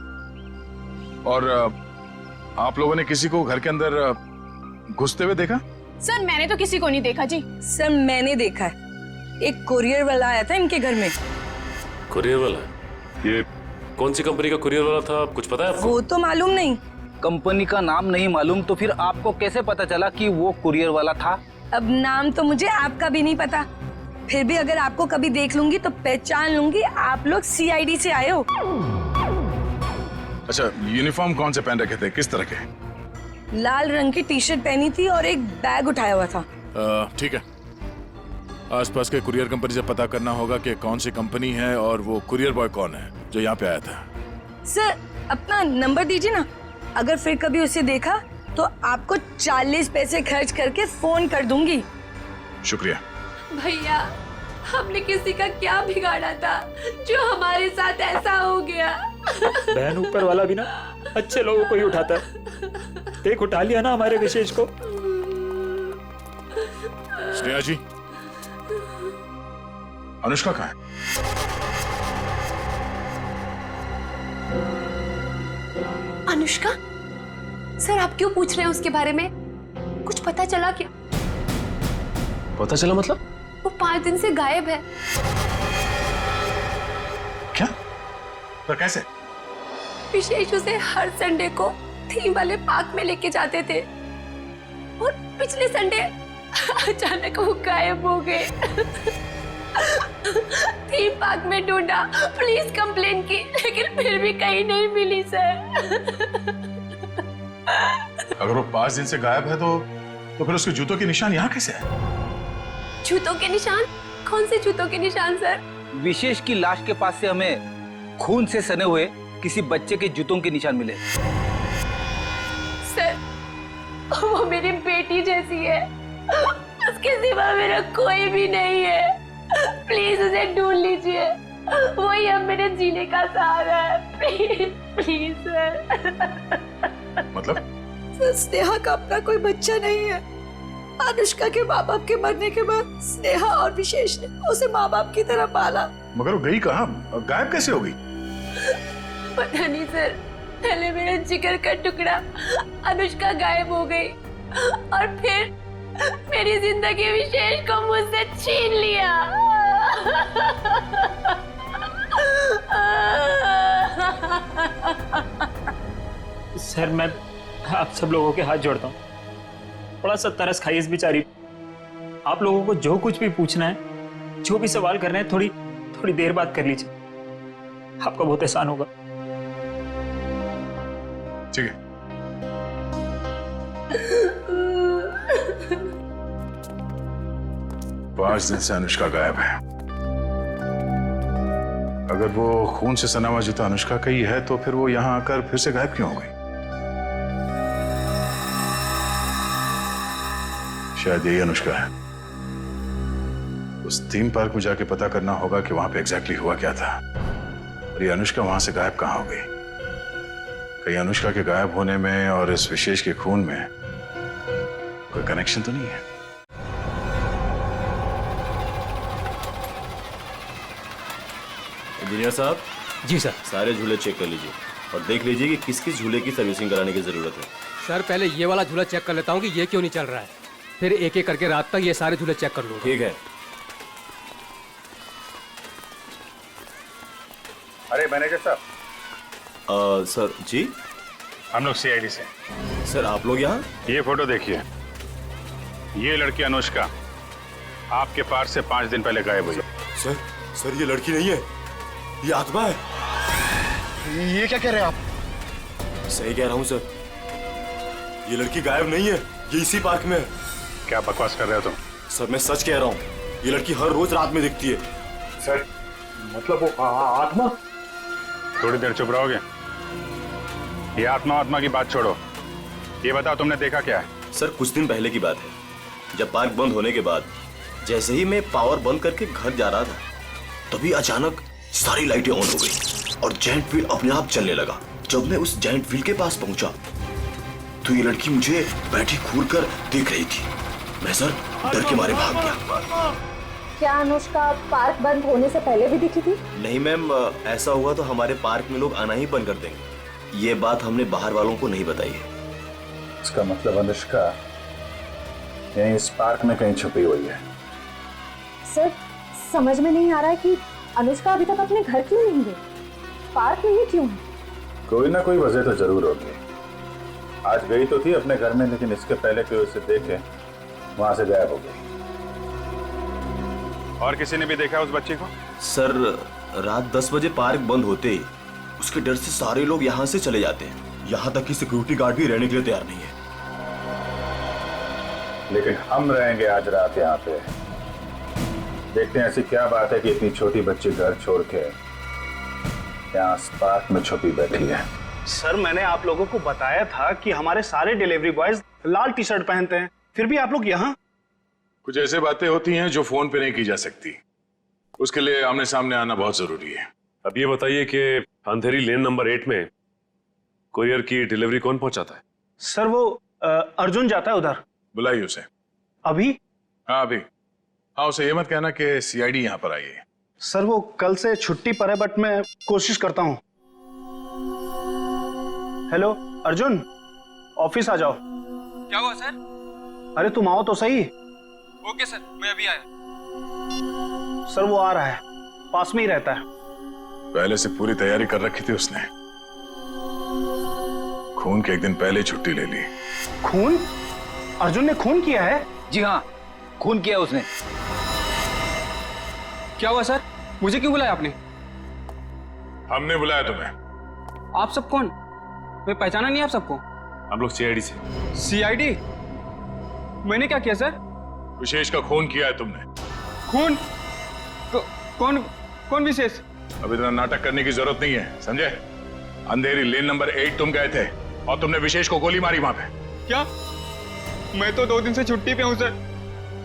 और आप लोगों ने किसी को घर के अंदर घुसते हुए देखा? सर, मैंने तो किसी को नहीं देखा जी। सर, मैंने देखा है, एक कुरियर वाला आया था इनके घर में। कुरियर वाला? ये कौन सी कंपनी का कुरियर वाला था, कुछ पता है आपको? वो तो मालूम नहीं। कंपनी का नाम नहीं मालूम तो फिर आपको कैसे पता चला कि वो कुरियर वाला था? अब नाम तो मुझे आपका भी नहीं पता, फिर भी अगर आपको कभी देख लूंगी तो पहचान लूंगी आप लोग CID से आए हो। अच्छा, यूनिफॉर्म कौन से पहन रखे थे, किस तरह के? लाल रंग की टी-शर्ट पहनी थी और एक बैग उठाया हुआ था। ठीक है, आसपास के कुरियर कंपनी से पता करना होगा कि कौन सी कंपनी है और वो कुरियर बॉय कौन है जो यहाँ पे आया था। सर, अपना नंबर दीजिए ना, अगर फिर कभी उसे देखा तो आपको 40 पैसे खर्च करके फोन कर दूंगी। शुक्रिया। भैया, हमने किसी का क्या बिगाड़ा था जो हमारे साथ ऐसा हो गया? बहन, ऊपर वाला भी ना अच्छे लोगों को ही उठाता है। देख, उठा लिया ना हमारे विशेष को। स्नेहा जी, अनुष्का कहाँ है? अनुष्का? सर, आप क्यों पूछ रहे हैं उसके बारे में? कुछ पता चला क्या? पता चला मतलब? वो 5 दिन से गायब है। क्या? पर कैसे? विशेष उसे हर संडे को थीम वाले पार्क में लेके जाते थे और पिछले संडे अचानक वो गायब हो गए। थीम पार्क में ढूंढा, पुलिस कंप्लेन की, लेकिन फिर भी कहीं नहीं मिली सर। अगर वो 5 दिन से गायब है तो फिर उसके जूतों के निशान यहाँ कैसे है? जूतों के निशान? कौन से जूतों के निशान सर? विशेष की लाश के पास से हमें खून से सने हुए किसी बच्चे के जूतों के निशान मिले। सर, वो मेरी बेटी जैसी है, उसके सिवा मेरा कोई भी नहीं है। प्लीज उसे ढूंढ लीजिए, वही अब मेरे जीने का सहारा है। Please please sir. मतलब? सर, स्नेहा का अपना कोई बच्चा नहीं है। अनुष्का के माँ बाप के मरने के बाद स्नेहा और विशेष ने उसे माँ बाप की तरह पाला। मगर वो गई कहाँ? गायब कैसे हो गई? पता नहीं सर, पहले मेरा जिगर का टुकड़ा अनुष्का गायब हो गई और फिर मेरी जिंदगी विशेष को मुझसे छीन लिया। सर, मैं आप सब लोगों के हाथ जोड़ता हूँ, थोड़ा सा तरस खाइए इस बेचारी। आप लोगों को जो कुछ भी पूछना है, जो भी सवाल करना है, थोड़ी थोड़ी देर बात कर लीजिए, आपका बहुत एहसान होगा। ठीक है। पांच दिन से अनुष्का गायब है। अगर वो खून से सना हुआ जूता अनुष्का का ही है तो फिर वो यहां आकर फिर से गायब क्यों हो गई? शायद यही अनुष्का है। उस थीम पार्क में जाके पता करना होगा कि वहां पे एग्जैक्टली हुआ क्या था और ये अनुष्का वहां से गायब कहां हो गई। कहीं अनुष्का के गायब होने में और इस विशेष के खून में कोई कनेक्शन तो नहीं है? इंजीनियर साहब। जी सर। सारे झूले चेक कर लीजिए और देख लीजिए कि किस किस झूले की सर्विसिंग कराने की जरूरत है। सर पहले ये वाला झूला चेक कर लेता हूँ कि ये क्यों नहीं चल रहा है, फिर एक एक करके रात तक ये सारे झूले चेक कर लूँगा। ठीक है। अरे मैनेजर साहब। सर जी। हम लोग सीआईडी से। सर आप लोग यहाँ? ये फोटो देखिए, ये लड़की अनुष्का आपके पार्क से 5 दिन पहले गायब हुई। सर ये लड़की नहीं है, ये आत्मा है। ये क्या कह रहे हैं आप? सही कह रहा हूँ सर, ये लड़की गायब नहीं है, ये इसी पार्क में है। क्या बकवास कर रहे हो तुम? सर मैं सच कह रहा हूँ, ये लड़की हर रोज रात में दिखती है। सर मतलब वो आत्मा? थोड़ी देर चुप रहोगे? ये आत्मा की बात छोड़ो, ये बताओ तुमने देखा क्या है? सर कुछ दिन पहले की बात है, जब पार्क बंद होने के बाद जैसे ही मैं पावर बंद करके घर जा रहा था, तभी अचानक सारी लाइटें ऑन हो गई और जायंट व्हील अपने आप चलने लगा। जब मैं उस जायंट व्हील के पास पहुंचा तो ये लड़की मुझे बैठी घूर कर देख रही थी। मैं सर डर के मारे भाग गया। क्या अनुष्का पार्क बंद होने से पहले भी दिखी थी? नहीं मैम, ऐसा हुआ तो हमारे पार्क में लोग आना ही बंद कर देंगे। ये बात हमने बाहर वालों को नहीं बताई है। इसका मतलब अनुष्का यहीं इस पार्क में कहीं छुपी हुई है। सर समझ में नहीं आ रहा है कि अनुष्का अभी तक अपने घर क्यों नहीं गई, पार्क में ही क्यों है? कोई ना कोई वजह तो जरूर होगी। आज गई तो थी अपने घर में, लेकिन इसके पहले कोई उसे देखे वहां से गायब हो गई। और किसी ने भी देखा उस बच्ची को? सर रात 10 बजे पार्क बंद होते ही उसके डर से सारे लोग यहाँ से चले जाते हैं, यहाँ तक कि सिक्योरिटी गार्ड भी रहने के लिए तैयार नहीं है। लेकिन हम रहेंगे आज रात यहाँ पे। देखते हैं ऐसी क्या बात है कि इतनी छोटी बच्ची घर छोड़ के यहाँ पार्क में छुपी बैठी है। सर मैंने आप लोगों को बताया था कि हमारे सारे डिलीवरी बॉयज लाल टी शर्ट पहनते हैं, फिर भी आप लोग यहाँ? कुछ ऐसे बातें होती हैं जो फोन पे नहीं की जा सकती, उसके लिए आमने सामने आना बहुत जरूरी है। अब ये बताइए कि अंधेरी लेन नंबर 8 में कुरियर की डिलीवरी कौन पहुंचाता है? सर वो अर्जुन जाता है उधर। बुलाइए उसे। अभी? हाँ अभी। हाँ उसे ये मत कहना कि सीआईडी यहाँ पर आई है। सर वो कल से छुट्टी पर है, बट मैं कोशिश करता हूँ। हेलो अर्जुन, ऑफिस आ जाओ। क्या हुआ सर? अरे तुम आओ तो सही। ओके सर, मैं अभी आया। सर वो आ रहा है, पास में ही रहता है। पहले से पूरी तैयारी कर रखी थी उसने। खून के एक दिन पहले ही छुट्टी ले ली। खून? अर्जुन ने खून किया है? जी हाँ, खून किया उसने। क्या हुआ सर? मुझे क्यों बुलाया आपने? हमने बुलाया तुम्हें। आप सब कौन? मैं पहचाना नहीं आप सबको। हम लोग सीआईडी से। सीआईडी? मैंने क्या किया सर? विशेष का खून किया है तुमने। खून? कौन कौन विशेष? अब इतना नाटक करने की जरूरत नहीं है, समझे? अंधेरी लेन नंबर 8 तुम गए थे और तुमने विशेष को गोली मारी वहां पे। क्या? मैं तो 2 दिन से छुट्टी पे हूँ सर,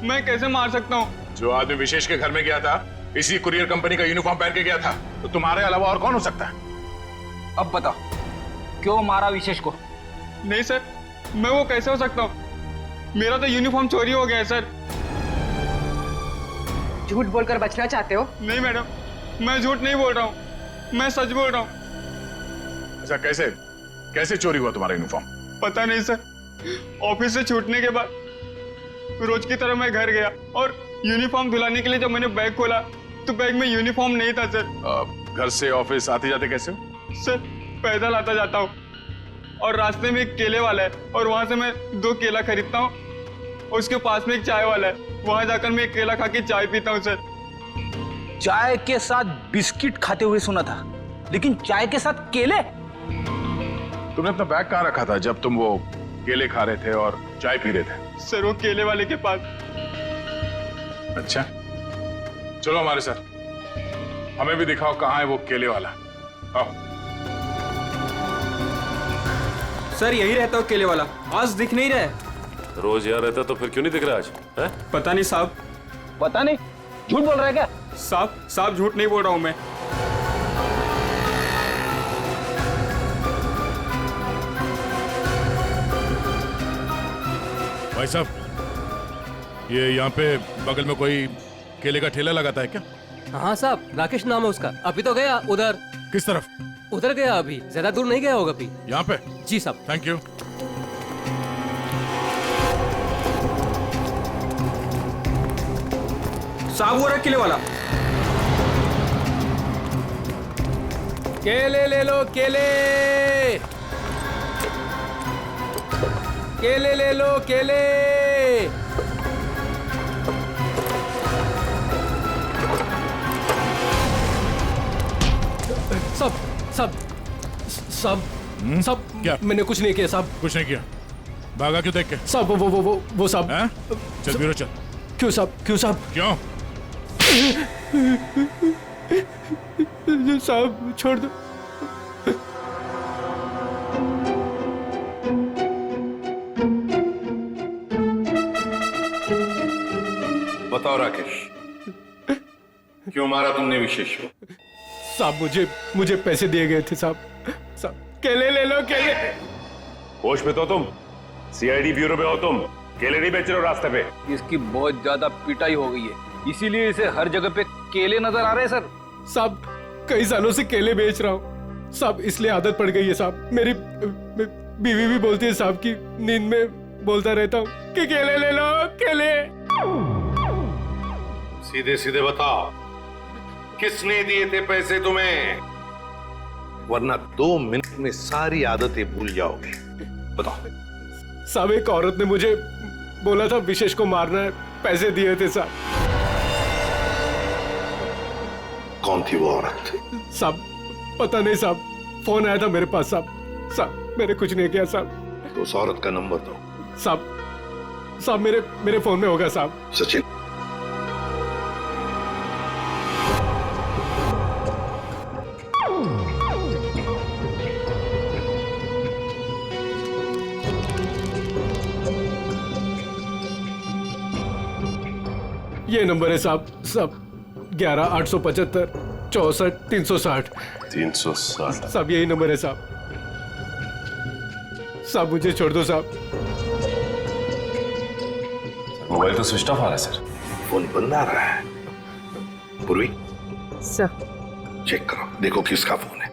मैं कैसे मार सकता हूँ? जो आदमी विशेष के घर में गया था इसी कुरियर कंपनी का यूनिफॉर्म पहन के गया था, तो तुम्हारे अलावा और कौन हो सकता है? अब बताओ क्यों मारा विशेष को? नहीं सर, मैं वो कैसे हो सकता हूँ? मेरा तो यूनिफॉर्म चोरी हो गया है सर। झूठ बोलकर बचना चाहते हो? नहीं मैडम, मैं झूठ नहीं बोल रहा हूँ, मैं सच बोल रहा हूँ। अच्छा कैसे कैसे चोरी हुआ तुम्हारा यूनिफॉर्म? पता नहीं सर, ऑफिस से छूटने के बाद रोज की तरह मैं घर गया और यूनिफॉर्म धुलाने के लिए जब मैंने बैग खोला तो बैग में यूनिफॉर्म नहीं था सर। घर से ऑफिस आते जाते कैसे हो? सर पैदल आता जाता हूँ और रास्ते में एक केले वाला है और वहां से मैं 2 केला खरीदता हूँ, उसके पास में एक चाय वाला है, वहां जाकर मैं एक केला खा के चाय पीता हूँ सर। चाय के साथ बिस्किट खाते हुए सुना था, लेकिन चाय के साथ केले? तुमने अपना बैग कहाँ रखा था जब तुम वो केले खा रहे थे और चाय पी रहे थे? सर वो केले वाले के पास। अच्छा, चलो हमारे साथ, हमें भी दिखाओ कहाँ है वो केले वाला। आओ। सर यही रहता हो केले वाला, आज दिख नहीं रहा है। रोज यहाँ रहता तो फिर क्यों नहीं दिख रहा आज? है? पता नहीं साहब। पता नहीं, झूठ बोल रहा है क्या? साहब झूठ नहीं बोल रहा हूँ मैं। भाई साहब, ये यहाँ पे बगल में कोई केले का ठेला लगाता है क्या? हाँ साहब, राकेश नाम है उसका। अभी तो गया उधर। किस तरफ? उधर गया, अभी ज्यादा दूर नहीं गया होगा। अभी यहाँ पे? जी साहब। Thank you. साहब वो रहा केले वाला। केले ले लो, केले केले ले लो, केले। सब सब सब सब क्या? मैंने कुछ नहीं किया साहब। कुछ नहीं किया? भागा क्यों देख के? साहब वो साहब। चल ब्यूरो चल। क्यों साहब? क्यों साहब? क्यों? साहब छोड़ दो। बताओ राकेश, क्यों मारा तुमने विशेष को? साहब मुझे पैसे दिए गए थे साहब। केले ले लो, केले। होश में तो तुम? सीआईडी ब्यूरो में हो तुम? केले नहीं बेच रहे हो रास्ते पे? इसकी बहुत ज्यादा पिटाई हो गई है, इसीलिए इसे हर जगह पे केले नजर आ रहे हैं सर। साहब कई सालों से केले बेच रहा हूँ साहब, इसलिए आदत पड़ गई है साहब। मेरी बीवी भी बोलती है साहब की नींद में बोलता रहता हूँ कि केले ले लो, केले। सीधे सीधे बताओ, किसने दिए थे पैसे तुम्हें? वरना 2 मिनट में सारी आदतें भूल जाओगे। बताओ। साहब एक औरत ने मुझे बोला था विशेष को मारना है, पैसे दिए थे साहब। कौन थी वो औरत? साहब पता नहीं साहब, फोन आया था मेरे पास साहब। मैंने कुछ नहीं किया साहब। तो उस औरत का नंबर दो। साहब मेरे फोन में होगा साहब। सचिन, ये नंबर है साहब 11-875 64 360 360। साहब यही नंबर है साहब। मुझे छोड़ दो साहब। मोबाइल तो स्विच ऑफ आ रहा है सर। फोन बंद आ रहा है। पूर्वी सर चेक करो, देखो किसका फोन है।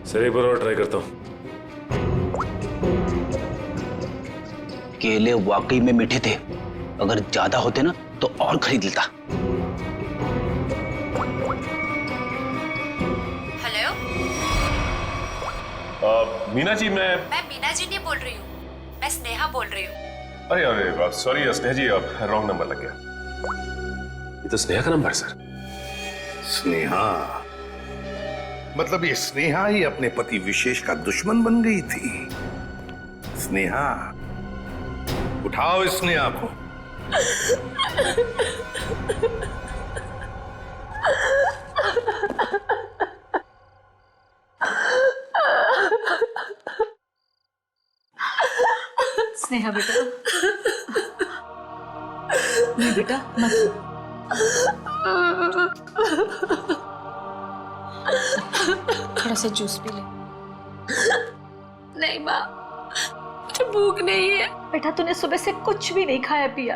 सर एक बार और ट्राई करता हूँ। केले वाकई में मीठे थे, अगर ज्यादा होते ना तो और खरीद लेता। हेलो, मीना जी, मैं मीना जी नहीं बोल रही हूँ, मैं स्नेहा बोल रही हूँ। अरे सॉरी स्नेहा जी, अब रॉन्ग नंबर लग गया। ये तो स्नेहा का नंबर है सर। स्नेहा? मतलब ये स्नेहा ही अपने पति विशेष का दुश्मन बन गई थी। स्नेहा, उठाओ इस स्नेहा को। स्नेहा बेटा, नहीं बेटा मत। थोड़ा सा जूस पी ले। नहीं माँ, मुझे भूख नहीं है। बेटा तूने सुबह से कुछ भी नहीं खाया पिया,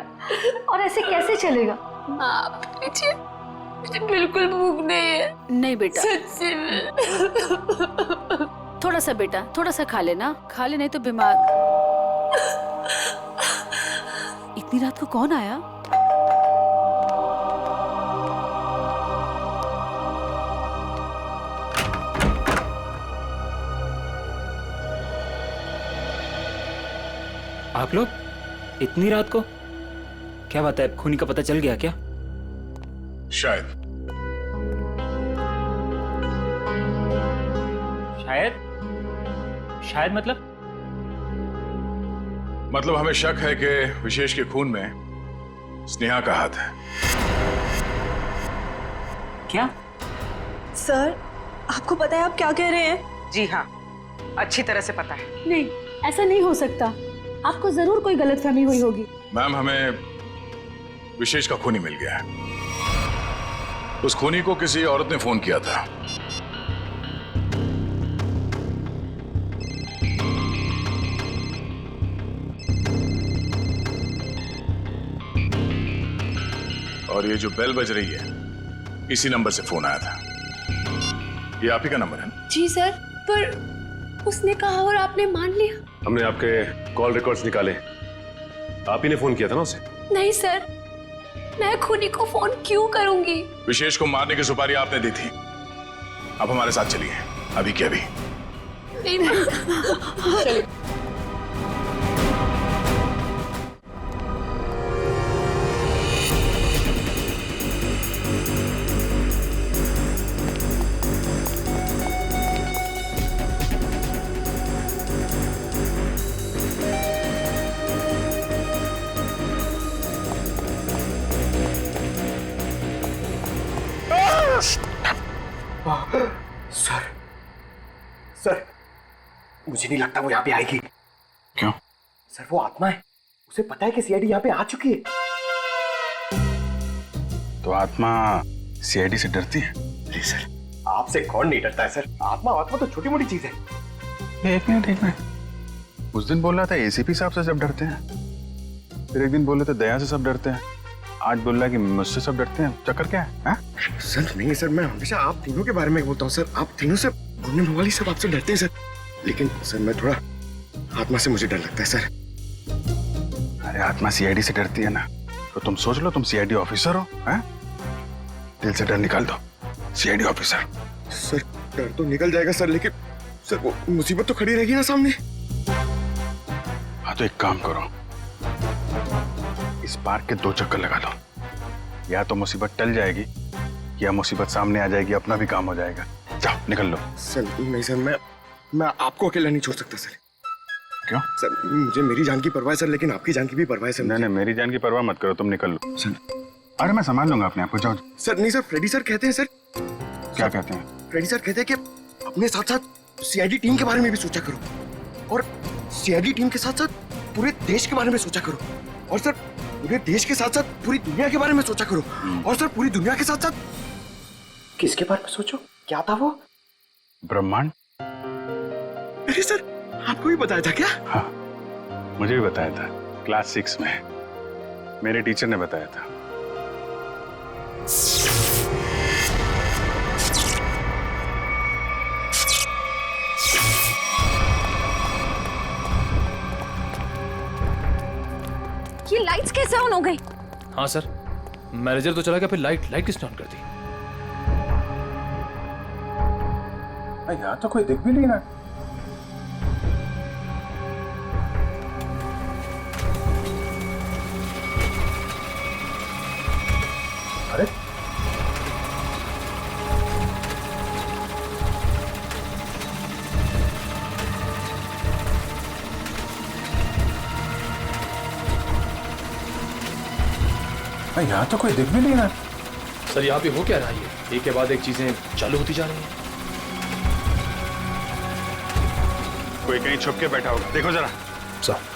और ऐसे कैसे चलेगा? माँ मुझे बिल्कुल भूख नहीं है। नहीं बेटा, सच्ची में। थोड़ा सा बेटा, थोड़ा सा खा लेना, खा ले नहीं तो बीमार। इतनी रात को कौन आया? आप लोग इतनी रात को? क्या बात है, खूनी का पता चल गया क्या? शायद शायद शायद मतलब हमें शक है कि विशेष के खून में स्नेहा का हाथ है। क्या? सर, आपको पता है आप क्या कह रहे हैं? जी हाँ, अच्छी तरह से पता है। नहीं, ऐसा नहीं हो सकता। आपको जरूर कोई गलतफहमी हुई होगी। मैम, हमें विशेष का खूनी मिल गया है। उस खूनी को किसी औरत ने फोन किया था। और ये जो बेल बज रही है, इसी नंबर से फोन आया था। ये आप ही का नंबर है ना? जी सर, पर उसने कहा और आपने मान लिया। हमने आपके कॉल रिकॉर्ड्स निकाले, आप ही ने फोन किया था ना उसे? नहीं सर, मैं खूनी को फोन क्यों करूंगी? विशेष को मारने की सुपारी आपने दी थी। अब हमारे साथ चलिए, अभी के अभी। नहीं नहीं चलिए। सर, सर, मुझे नहीं लगता वो यहाँ पे आएगी। क्यों? सर, वो आत्मा है, उसे पता है कि सीआईडी यहाँ पे आ चुकी है। तो आत्मा सीआईडी से डरती है? नहीं सर, आपसे कौन नहीं डरता है सर? आत्मा तो छोटी मोटी चीज है। एक मिनट। उस दिन बोल रहा था एसीपी साहब से सब डरते हैं, फिर एक दिन बोल रहे थे दया से सब डरते हैं, आज बोल रहा है कि मुझसे सब डरते हैं। चक्कर क्या है? सर नहीं सर, मैं हमेशा आप तीनों के बारे में बोलता हूँ सर। आप तीनों से बोलने वाली सब आपसे डरते हैं सर। लेकिन सर, मैं थोड़ा आत्मा से मुझे डर लगता है सर। अरे आत्मा सीआईडी से डरती है ना, तो तुम सोच लो तुम सीआईडी ऑफिसर हो, हैं? दिल से डर निकाल दो, सीआईडी ऑफिसर। सर, डर तो निकल जाएगा सर, लेकिन सर वो मुसीबत तो खड़ी रहेगी ना सामने। हाँ तो एक काम करो, इस पार्क के 2 चक्कर लगा लो, या तो मुसीबत टल जाएगी या मुसीबत सामने आ जाएगी, अपना भी काम हो जाएगा। जाओ निकल लो। सर नहीं सर, मैं आपको अकेला नहीं छोड़ सकता सर। क्यों? सर, मुझे मेरी जान की परवाह है सर, लेकिन आपकी जान की भी परवाह है सर। नहीं, मेरी जान की परवाह मत करो, तुम निकल लो। सर, अरे मैं संभाल लूंगा अपने आप को, जाओ। सर नहीं सर, फ्रेडी सर कहते हैं सर। क्या कहते हैं? फ्रेडी सर कहते हैं कि अपने साथ साथ सीआईडी टीम के बारे में भी सोचा करो, और सीआईडी टीम के साथ साथ पूरे देश के बारे में सोचा करो, और सर पूरे देश के साथ साथ पूरी दुनिया के बारे में सोचा करो, और सर पूरी दुनिया के साथ साथ किसके बारे में सोचो? क्या था वो? ब्रह्मांड। अरे सर, आपको भी बताया था क्या? हाँ, मुझे भी बताया था, क्लास 6 में मेरे टीचर ने बताया था। ये लाइट्स कैसे ऑन हो गई? हाँ सर, मैनेजर तो चला गया, फिर लाइट किसने ऑन कर दी? यहाँ तो कोई दिख भी नहीं रहा। अरे यहाँ तो कोई दिख भी नहीं रहा। सर यहाँ पे हो क्या रहा है? एक के बाद एक चीजें चालू होती जा रही हैं। कोई कहीं छुप के बैठा होगा, देखो जरा। सर,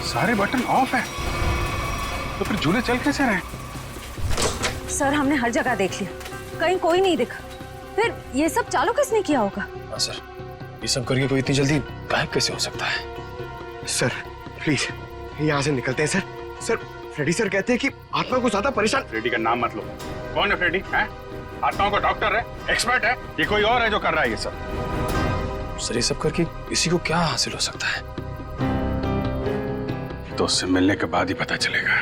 सारे बटन ऑफ है, तो फिर झूले चल कैसे रहे? सर, हमने हर जगह देख लिया, कहीं कोई नहीं दिखा। फिर ये सब चालू किसने किया होगा? हाँ सर, ये सब करके कोई इतनी जल्दी गायब कैसे हो सकता है? सर प्लीज यहाँ से निकलते हैं सर। सर फ्रेडी सर कहते हैं कि आत्मा को ज्यादा परेशान। फ्रेडी का नाम मत लो। कौन है फ्रेडी? है आत्माओं का डॉक्टर है, एक्सपर्ट है, ये कोई और है जो कर रहा है ये सब? सर ये सब करके किसी को क्या हासिल हो सकता है? तो उससे मिलने के बाद ही पता चलेगा।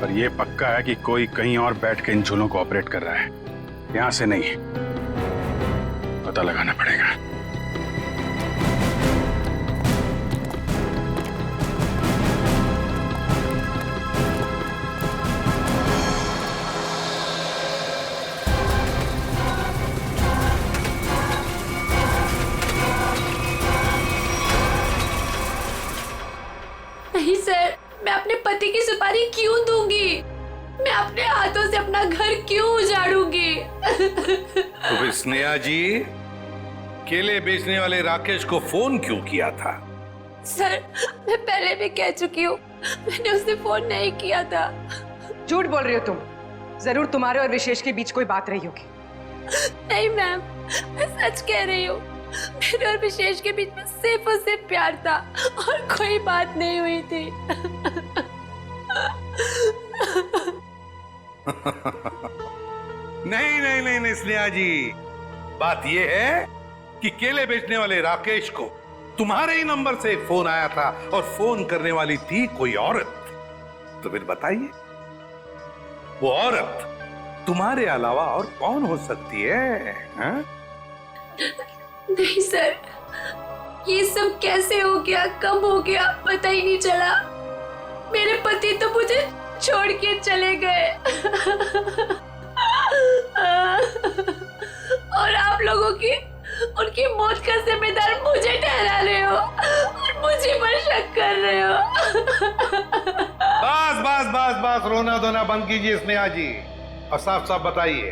पर यह पक्का है कि कोई कहीं और बैठ के इन झूलों को ऑपरेट कर रहा है, यहां से नहीं। पता लगाना पड़ेगा। नहीं सर, मैं अपने पति की सुपारी क्यों दूंगी? मैं अपने हाथों से अपना घर क्यों उजाड़ूंगी? तो फिर स्नेहा जी केले बेचने वाले राकेश को फोन क्यों किया था? सर मैं पहले भी कह चुकी हूँ, मैंने उसे फोन नहीं किया था। झूठ बोल रही हो तुम। जरूर तुम्हारे और विशेष के बीच कोई बात रही होगी। नहीं मैम, मैं सच कह रही हूँ। मेरे और विशेष के बीच में सिर्फ और सिर्फ प्यार था और कोई बात नहीं हुई थी। नहीं स्नेहा जी, बात यह है कि केले बेचने वाले राकेश को तुम्हारे ही नंबर से एक फोन आया था और फोन करने वाली थी कोई औरत। तो फिर बताइए, वो औरत तुम्हारे अलावा और कौन हो सकती है? हा? नहीं सर, ये सब कैसे हो गया, कब हो गया, पता ही नहीं चला। मेरे पति तो मुझे छोड़ के चले गए और आप लोगों की उनकी मौत का जिम्मेदार मुझे ठहरा रहे हो और मुझे पर शक कर रहे हो। बस बस बस बस, रोना धोना बंद कीजिए स्नेहा जी, और साफ साफ बताइए,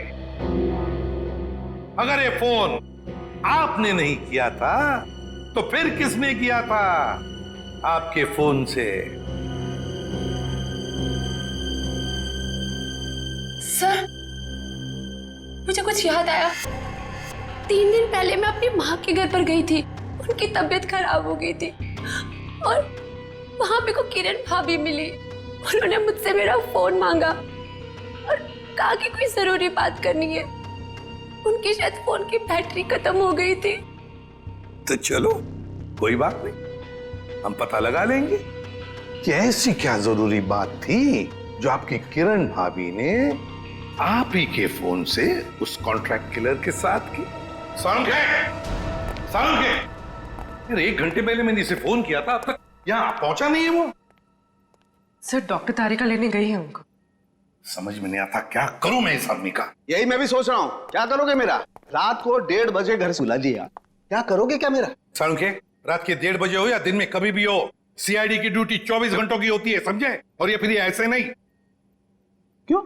अगर ये फोन आपने नहीं किया था तो फिर किसने किया था आपके फोन से? सर मुझे कुछ याद आया। 3 दिन पहले मैं अपनी माँ के घर पर गई थी, उनकी तबीयत खराब हो गई थी और वहां पे को किरण भाभी मिली। उन्होंने मुझसे मेरा फोन मांगा और कहा कि कोई जरूरी बात करनी है। उनकी शायद फोन की बैटरी खत्म हो गई थी। तो चलो कोई बात नहीं, हम पता लगा लेंगे कि ऐसी क्या जरूरी बात थी जो आपकी किरण भाभी ने आप ही के फोन से उस कॉन्ट्रैक्ट किलर के साथ की। सारुण यार, 1 घंटे पहले मैंने इसे फोन किया था, अब तक यहाँ पहुंचा नहीं है वो। सर डॉक्टर तारिका लेने गई है उनको। समझ में नहीं आता क्या करूं मैं इस आदमी का। यही मैं भी सोच रहा हूँ, क्या करोगे मेरा? रात को 1:30 बजे घर से बुला दिया, क्या करोगे क्या मेरा? सारुण के, रात के 1:30 बजे हो या दिन में कभी भी हो, सीआईडी की ड्यूटी 24 घंटों की होती है, समझे? और ये फिर ये ऐसे नहीं। क्यों?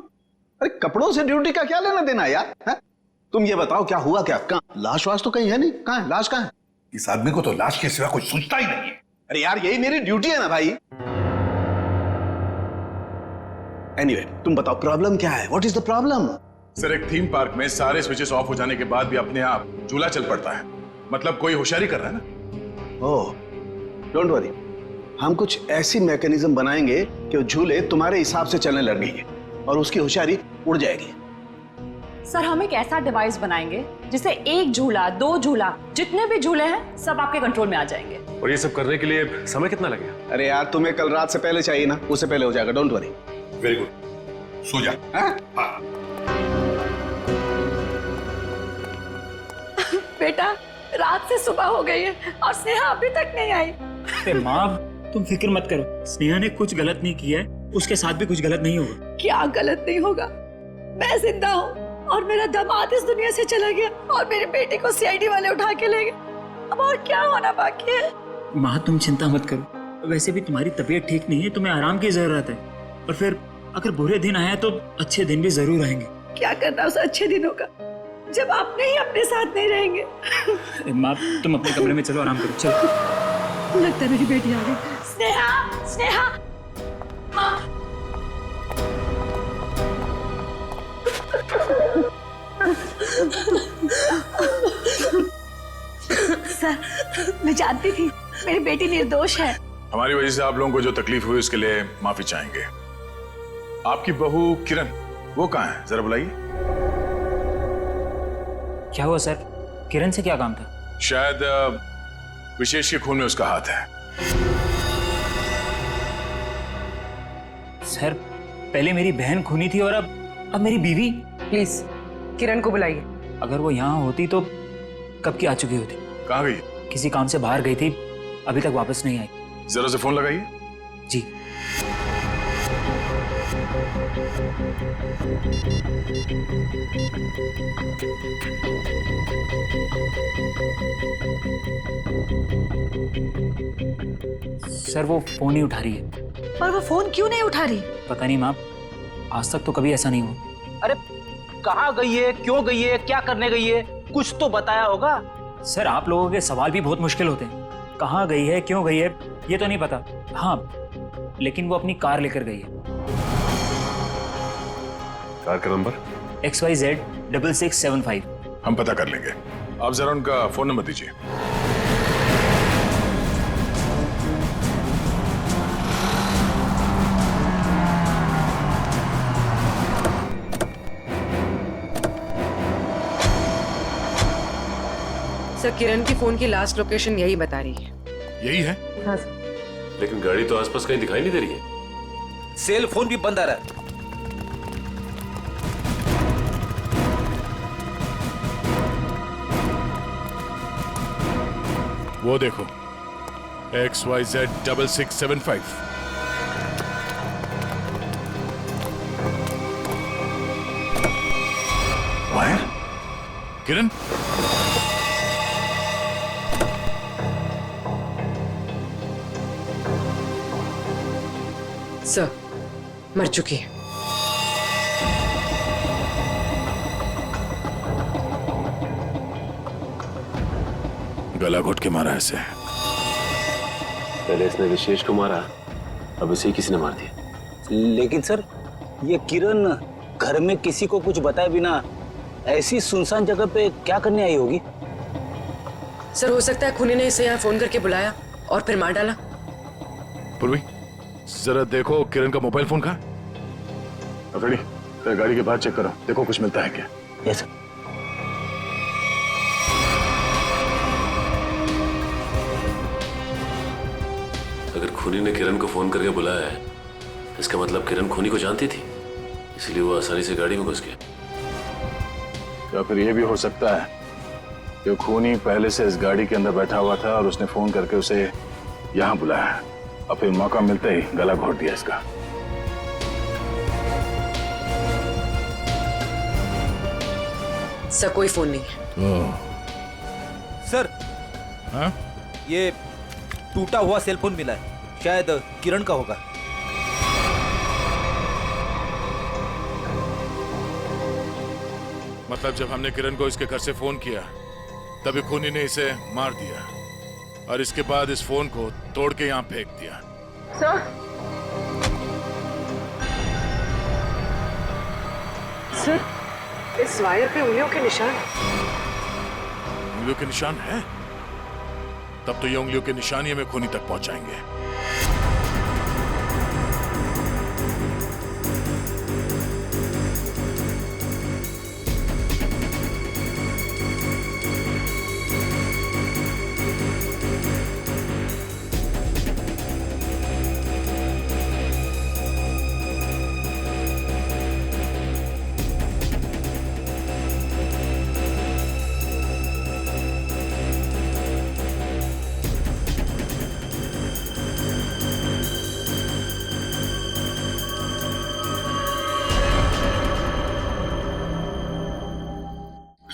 अरे कपड़ों से ड्यूटी का क्या लेना देना यार? है? तुम ये बताओ क्या हुआ क्या? कहाँ लाश वाश तो कहीं है नहीं, कहाँ है लाश? कहाँ है? इस आदमी को तो लाश के सिवा कोई सोचता ही नहीं है। अरे यार यही मेरी ड्यूटी है ना भाई। एनीवे, तुम बताओ प्रॉब्लम क्या है? What is the problem? Sir एक थीम पार्क में सारे स्विचेस ऑफ हो जाने के बाद भी अपने आप झूला चल पड़ता है, मतलब कोई होशियारी कर रहा है ना। ओह डोंट वरी, हम कुछ ऐसी मैकेनिज्म बनाएंगे कि वो झूले तुम्हारे हिसाब से चलने लगेंगे और उसकी होशियारी उड़ जाएगी। सर हम एक ऐसा डिवाइस बनाएंगे जिससे 1 झूला 2 झूला जितने भी झूले हैं सब आपके कंट्रोल में आ जाएंगे। और ये सब करने के लिए समय कितना लगेगा? अरे यार तुम्हें कल रात से पहले चाहिए ना, उससे पहले हो जाएगा, डोंट वरी। वेरी गुड, सो जा। हाँ? बेटा रात से सुबह हो गई है और स्नेहा अभी तक नहीं आई। अरे माँ तुम फिक्र मत करो, स्नेहा ने कुछ गलत नहीं किया है, उसके साथ भी कुछ गलत नहीं होगा। क्या गलत नहीं होगा? मैं जिंदा हूँ और मेरा दामाद इस दुनिया से चला गया और मेरी बेटी को सीआईडी वाले उठा के ले गए। अब और क्या होना बाकी है? माँ तुम चिंता मत करो, वैसे भी तुम्हारी तबीयत ठीक नहीं है, तुम्हें आराम की जरूरत है। और फिर अगर बुरे दिन आए तो अच्छे दिन भी जरूर आएंगे। क्या करना उस अच्छे दिनों का जब आपने ही अपने साथ नहीं रहेंगे। माँ तुम अपने कमरे में चलो, आराम करो, चलो। लगता है मेरी बेटी आ गई। स्नेहा, स्नेहा, माँ। सर, मैं जानती थी मेरी बेटी निर्दोष है। हमारी वजह से आप लोगों को जो तकलीफ हुई उसके लिए माफी चाहेंगे। आपकी बहू किरण, वो कहाँ है? जरा बुलाइए। क्या हुआ सर? किरण से क्या काम था? शायद विशेष के खून में उसका हाथ है। सर, पहले मेरी बहन खूनी थी और अब मेरी बीवी। प्लीज किरण को बुलाइए। अगर वो यहाँ होती तो कब की आ चुकी होती। कहाँ गई? किसी काम से बाहर गई थी, अभी तक वापस नहीं आई। जरा से फोन लगाइए। जी। सर, वो फोन नहीं उठा रही है। पर वो फोन क्यों नहीं उठा रही? पता नहीं मैम, आज तक तो कभी ऐसा नहीं हुआ। अरे कहाँ गई है, क्यों गई है, क्या करने गई है, कुछ तो बताया होगा। सर, आप लोगों के सवाल भी बहुत मुश्किल होते हैं। कहाँ गई है, क्यों गई है, ये तो नहीं पता। हाँ, लेकिन वो अपनी कार लेकर गई है। कार का नंबर? XYZ 6675। हम पता कर लेंगे। आप जरा उनका फोन नंबर दीजिए। सर, किरण की फोन की लास्ट लोकेशन यही बता रही है। यही है? हाँ सर। लेकिन गाड़ी तो आसपास कहीं दिखाई नहीं दे रही है। सेल फोन भी बंद आ रहा है। वो देखो, XYZ 6675। वायर? किरण? सर, मर चुकी है। गला घोट के मारा ऐसे। पहले इसने विशेष को मारा, अब इसे किसी ने मार दिया। लेकिन सर, ये किरण घर में किसी को कुछ बताए बिना ऐसी सुनसान जगह पे क्या करने आई होगी? सर, हो सकता है खूनी ने इसे यहाँ फोन करके बुलाया और फिर मार डाला। पूर्वी, जरा देखो किरण का मोबाइल फोन कहाँ? अकड़ी, तेरे गाड़ी के बाहर चेक करो, देखो कुछ मिलता है क्या। Yes sir. अगर खूनी ने किरण को फोन करके बुलाया है, इसका मतलब किरण खूनी को जानती थी, इसलिए वो आसानी से गाड़ी में घुस गया। या फिर ये भी हो सकता है कि खूनी पहले से इस गाड़ी के अंदर बैठा हुआ था और उसने फोन करके उसे यहाँ बुलाया और फिर मौका मिलते ही गला घोट दिया इसका। सर, कोई फोन नहीं है। सर, हाँ? ये टूटा हुआ सेल फोन मिला है, शायद किरण का होगा। मतलब जब हमने किरण को इसके घर से फोन किया, तभी खूनी ने इसे मार दिया और इसके बाद इस फोन को तोड़ के यहाँ फेंक दिया। सर, इस वायर पे उंगलियों के निशान। उंगलियों के निशान है? तब तो ये उंगलियों के निशान ही हमें खूनी तक पहुंचाएंगे।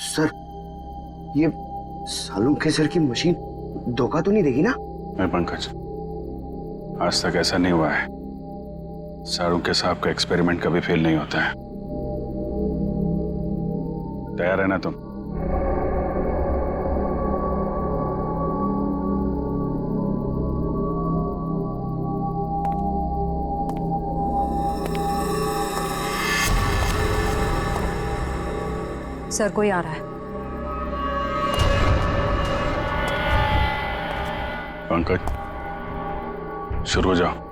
सर, ये सालों के सर की मशीन धोखा तो नहीं देगी ना? नहीं पंकज, आज तक ऐसा नहीं हुआ है। सारों के साहब का एक्सपेरिमेंट कभी फेल नहीं होता है। तैयार है ना तुम? सर कोई आ रहा है। पंकज शुरू हो जाओ।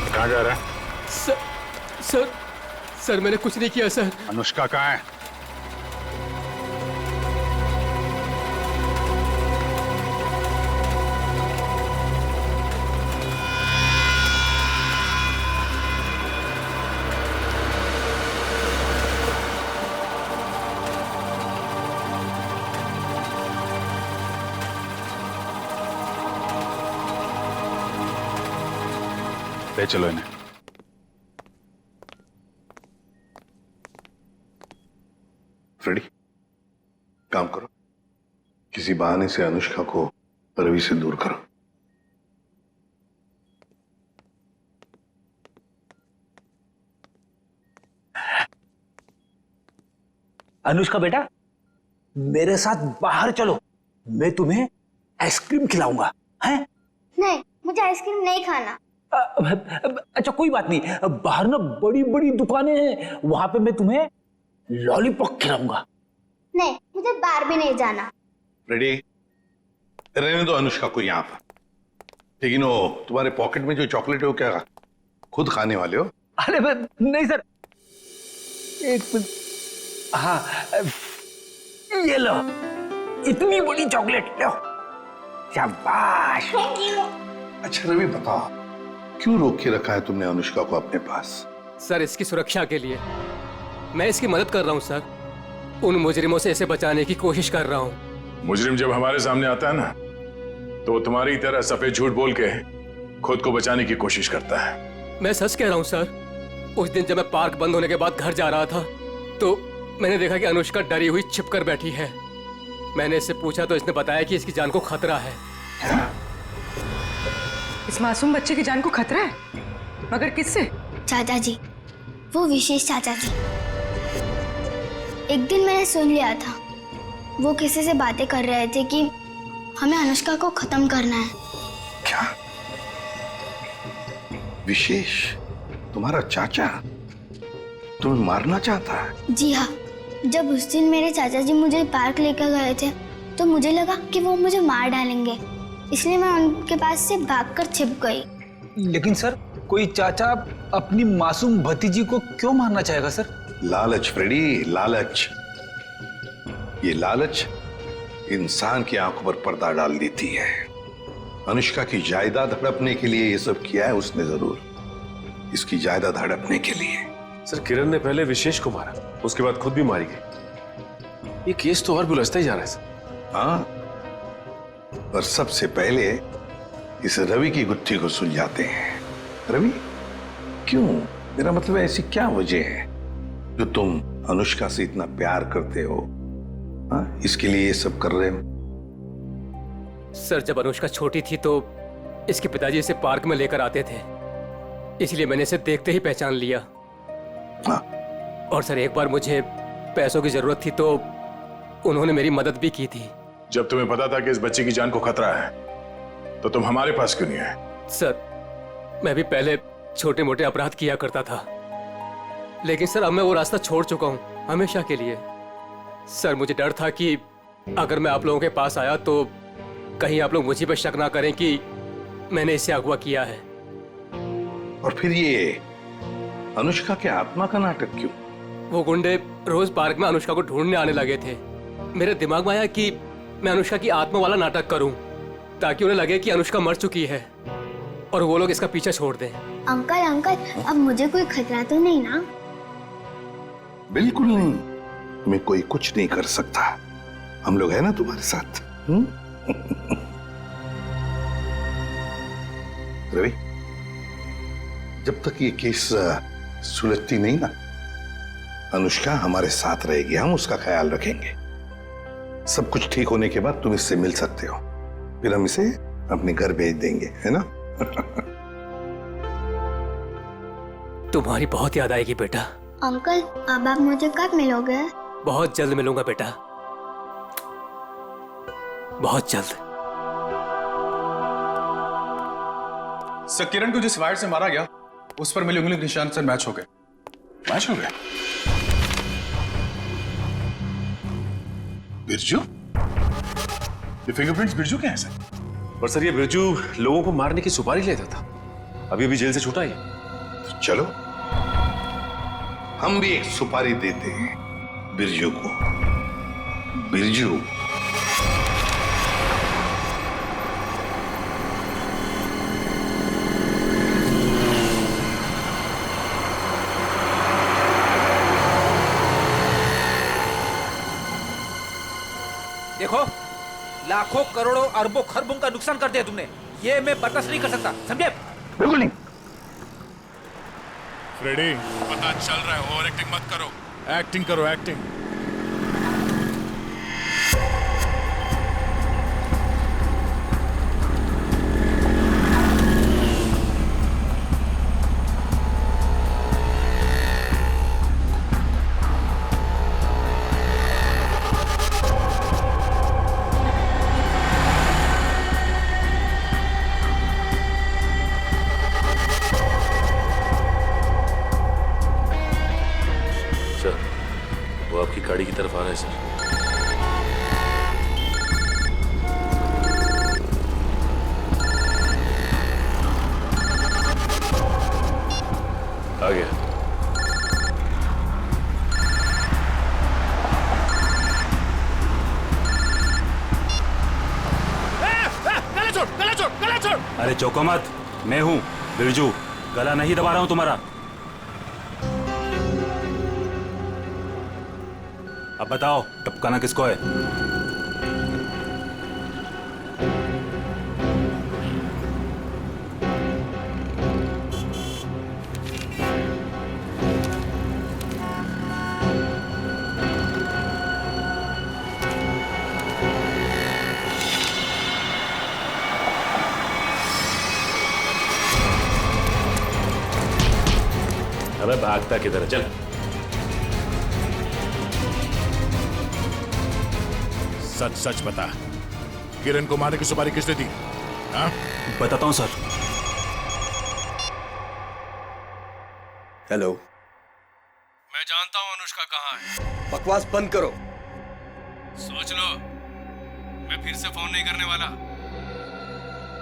कहाँ जा रहा है? सर मैंने कुछ नहीं किया सर। अनुष्का कहाँ है? ले चलो इन्हें। फ्रेडी, काम करो, किसी बहाने से अनुष्का को रवि से दूर करो। अनुष्का बेटा, मेरे साथ बाहर चलो, मैं तुम्हें आइसक्रीम खिलाऊंगा। हैं? नहीं, मुझे आइसक्रीम नहीं खाना। अच्छा कोई बात नहीं, बाहर ना बड़ी बड़ी दुकानें हैं, वहां पे मैं तुम्हें लॉलीपॉप खिलाऊंगा। नहीं, मुझे बाहर भी नहीं जाना। रेडी, रहने दो अनुष्का को यहाँ पर। लेकिन वो तुम्हारे पॉकेट में जो चॉकलेट है वो क्या खुद खाने वाले हो? अरे नहीं सर, एक मिनट। हाँ, ये लो, इतनी बड़ी चॉकलेट लो। शाबाश। अच्छा रवि बताओ, क्यों रोक के रखा है तुमने अनुष्का को अपने पास? सर इसकी सुरक्षा के लिए। मैं इसकी मदद कर रहा हूँ सर, उन मुजरिमों से इसे बचाने की कोशिश कर रहा हूँ। मुजरिम जब हमारे सामने आता है ना, तो वो तुम्हारी तरह सफेद झूठ बोल के खुद को बचाने की कोशिश करता है। मैं सच कह रहा हूँ सर। उस दिन जब मैं पार्क बंद होने के बाद घर जा रहा था, तो मैंने देखा कि अनुष्का डरी हुई छिपकर बैठी है। मैंने इससे पूछा तो इसने बताया कि इसकी जान को खतरा है। इस मासूम बच्चे की जान को खतरा है? मगर किससे? चाचा जी, वो विशेष चाचा जी। एक दिन मैंने सुन लिया था, वो किसी से बातें कर रहे थे कि हमें अनुष्का को खत्म करना है। क्या? विशेष तुम्हारा चाचा तुम्हें मारना चाहता है? जी हाँ, जब उस दिन मेरे चाचा जी मुझे पार्क लेकर गए थे, तो मुझे लगा कि वो मुझे मार डालेंगे, इसलिए मैं उनके पास से भागकर छिप गई। लेकिन सर, कोई चाचा अपनी मासूम भतीजी को क्यों मारना चाहेगा सर? लालच फ्रेडी, लालच। ये लालच इंसान की आंखों पर पर्दा डाल देती है। अनुष्का की जायदाद हड़पने के लिए ये सब किया है उसने जरूर, इसकी जायदाद हड़पने के लिए। सर किरण ने पहले विशेष को मारा, उसके बाद खुद भी मारी गई। ये केस तो और भी उलझता ही जा रहा है सर। हाँ, पर सबसे पहले इस रवि की गुत्थी को सुलझाते हैं। रवि, क्यों? मेरा मतलब है ऐसी क्या वजह है जो तुम अनुष्का से इतना प्यार करते हो? हाँ, इसके लिए ये सब कर रहे हो? सर जब अनुष्का छोटी थी तो इसके पिताजी इसे पार्क में लेकर आते थे, इसलिए मैंने इसे देखते ही पहचान लिया। हाँ। और सर एक बार मुझे पैसों की जरूरत थी तो उन्होंने मेरी मदद भी की थी। जब तुम्हें पता था कि इस बच्चे की जान को खतरा है, तो तुम हमारे पास क्यों नहीं आए? सर मैं भी पहले छोटे मोटे अपराध किया करता था, लेकिन सर अब मैं वो रास्ता छोड़ चुका हूं हमेशा के लिए। सर मुझे डर था कि अगर मैं आप लोगों के पास आया तो कहीं आप लोग मुझे पर शक ना करें कि मैंने इसे अगवा किया है। और फिर ये अनुष्का के आत्मा का नाटक क्यों? वो गुंडे रोज पार्क में अनुष्का को ढूंढने आने लगे थे। मेरे दिमाग में आया कि मैं अनुष्का की आत्मा वाला नाटक करूं, ताकि उन्हें लगे कि अनुष्का मर चुकी है और वो लोग इसका पीछा छोड़ दें। अंकल अंकल, अब मुझे कोई खतरा तो नहीं ना? बिल्कुल नहीं, तुम्हें कोई कुछ नहीं कर सकता। हम लोग हैं ना तुम्हारे साथ। रवि, जब तक ये केस सुलझती नहीं ना, अनुष्का हमारे साथ रहेगी, हम उसका ख्याल रखेंगे। सब कुछ ठीक होने के बाद तुम इससे मिल सकते हो, फिर हम इसे अपने घर भेज देंगे, है ना? तुम्हारी बहुत याद आएगी बेटा। अंकल, अब आप मुझे कब मिलोगे? बहुत जल्द मिलूंगा बेटा, बहुत जल्द। सर, किरण को जिस वायर से मारा गया उस पर मिले उंगली के निशान से मैच हो गए। मैच हो गया? बिरजू? ये फिंगरप्रिंट्स बिरजू के हैं सर? पर सर ये बिरजू लोगों को मारने की सुपारी लेता था, अभी अभी जेल से छूटा है। चलो हम भी एक सुपारी देते हैं बिरजू को। बिरजू, देखो, लाखों करोड़ों अरबों खरबों का नुकसान कर दिया तुमने, ये मैं बर्दाश्त नहीं कर सकता, समझे? बिल्कुल नहीं। फ्रेडी, पता चल रहा है, ओवर एक्टिंग मत करो, एक्टिंग करो, एक्टिंग। वो आपकी गाड़ी की तरफ आ रहा है सर। आ गया। गला छोड़। अरे चौको मत, मैं हूँ बिरजू, गला नहीं दबा रहा हूँ तुम्हारा। अब बताओ, टपकाना किसको है? अबे भागता किधर, चल। सच सच बता, किरण को मारने की सुपारी किसने दी? हाँ? बताता हूँ सर। हेलो। मैं जानता हूँ अनुष्का कहाँ है। बकवास बंद करो। सोच लो, मैं फिर से फोन नहीं करने वाला।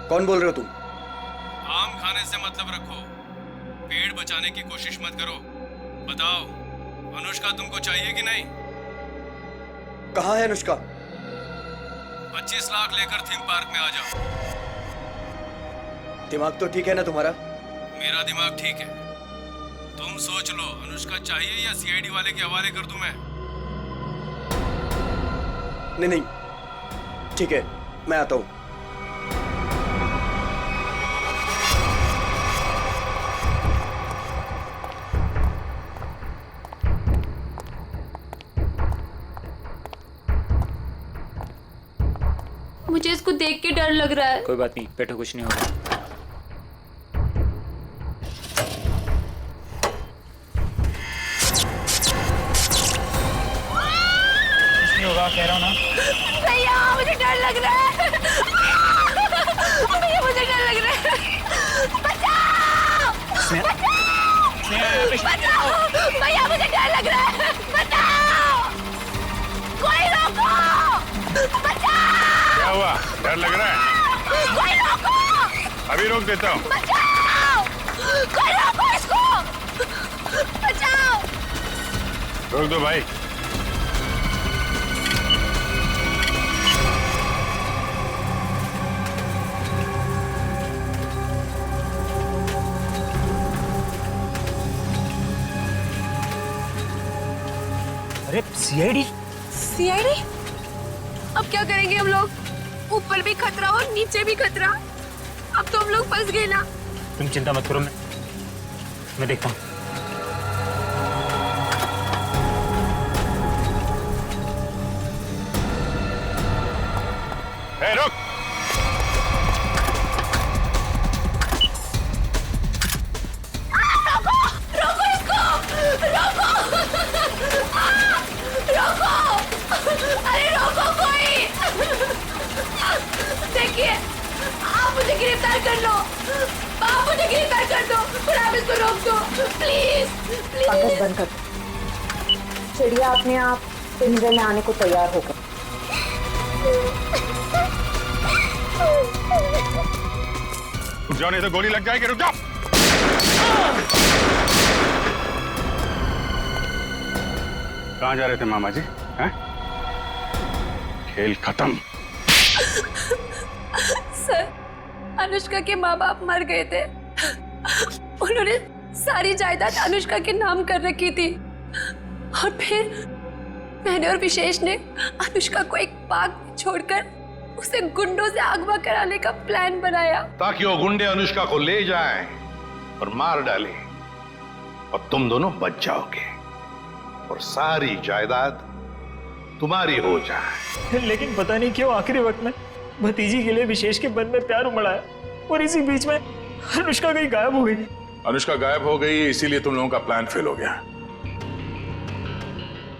कौन बोल रहे हो तुम? आम खाने से मतलब रखो, पेड़ बचाने की कोशिश मत करो। बताओ, अनुष्का तुमको चाहिए कि नहीं? कहाँ है अनुष्का? 25 लाख लेकर थीम पार्क में आ जाओ। दिमाग तो ठीक है ना तुम्हारा? मेरा दिमाग ठीक है। तुम सोच लो, अनुष्का चाहिए या सीआईडी वाले के हवाले कर दूं मैं? नहीं, ठीक है, मैं आता हूँ। मुझे इसको देख के डर लग रहा है। कोई बात नहीं, बेटा, कुछ नहीं होगा। कुछ नहीं होगा, कह रहा हूँ ना। भैया, मुझे डर लग रहा है। भैया, मुझे डर लग रहा है। बचाओ! बचाओ! भैया, मुझे डर लग रहा है। बचाओ! कोई रोको! बचाओ! क्या हुआ? डर लग रहा है? कोई रोको! अभी रोक देता हूँ। बचाओ! कोई रोको इसको! बचाओ! रोक दो भाई। अरे सीआईडी? सीआईडी? अब क्या करेंगे हम लोग? ऊपर भी खतरा और नीचे भी खतरा। अब तो हम लोग फंस गए ना। तुम चिंता मत करो, मैं देखता हूँ। रुक! प्लीज कागज बंद कर। चिड़िया अपने आप पिंजरे में आने को तैयार हो गई। रुक जाओ नहीं तो गोली लग जाएगी। रुक जाओ। कहाँ जा रहे थे मामा जी? हैं? खेल खत्म। सर, अनुष्का के माँ बाप मर गए थे। उन्होंने सारी जायदाद अनुष्का के नाम कर रखी थी और फिर मैंने और विशेष ने अनुष्का को एक पार्क में छोड़कर उसे गुंडों से अगवा कराने का प्लान बनाया ताकि वो गुंडे अनुष्का को ले जाएं और मार डालें और तुम दोनों बच जाओगे और सारी जायदाद तुम्हारी हो जाए। लेकिन पता नहीं क्यों आखिरी वक्त में भतीजी के लिए विशेष के मन में प्यार उमड़ा है और इसी बीच में अनुष्का कहीं गायब हो गई। अनुष्का गायब हो गई इसीलिए तुम लोगों का प्लान फेल हो गया।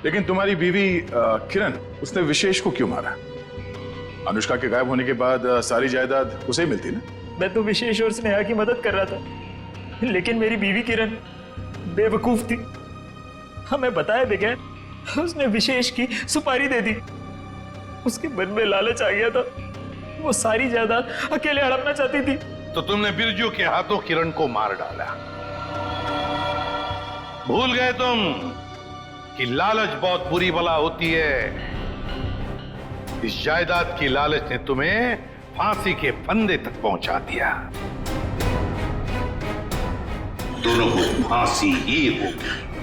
लेकिन तुम्हारी बीवी किरण, उसने विशेष को क्यों मारा? अनुष्का के गायब होने के बाद सारी जायदाद उसे ही मिलती ना। मैं तो विशेष और स्नेहा की मदद कर रहा था, लेकिन मेरी बीवी किरण बेवकूफ थी। हमें बताया बगैर उसने विशेष की सुपारी दे दी। उसके मन में लालच आ गया था, वो सारी जायदाद अकेले हड़पना चाहती थी। तो तुमने बिरजू के हाथों किरण को मार डाला। भूल गए तुम कि लालच बहुत बुरी बला होती है। इस जायदाद की लालच ने तुम्हें फांसी के फंदे तक पहुंचा दिया। दोनों को फांसी ही होगी।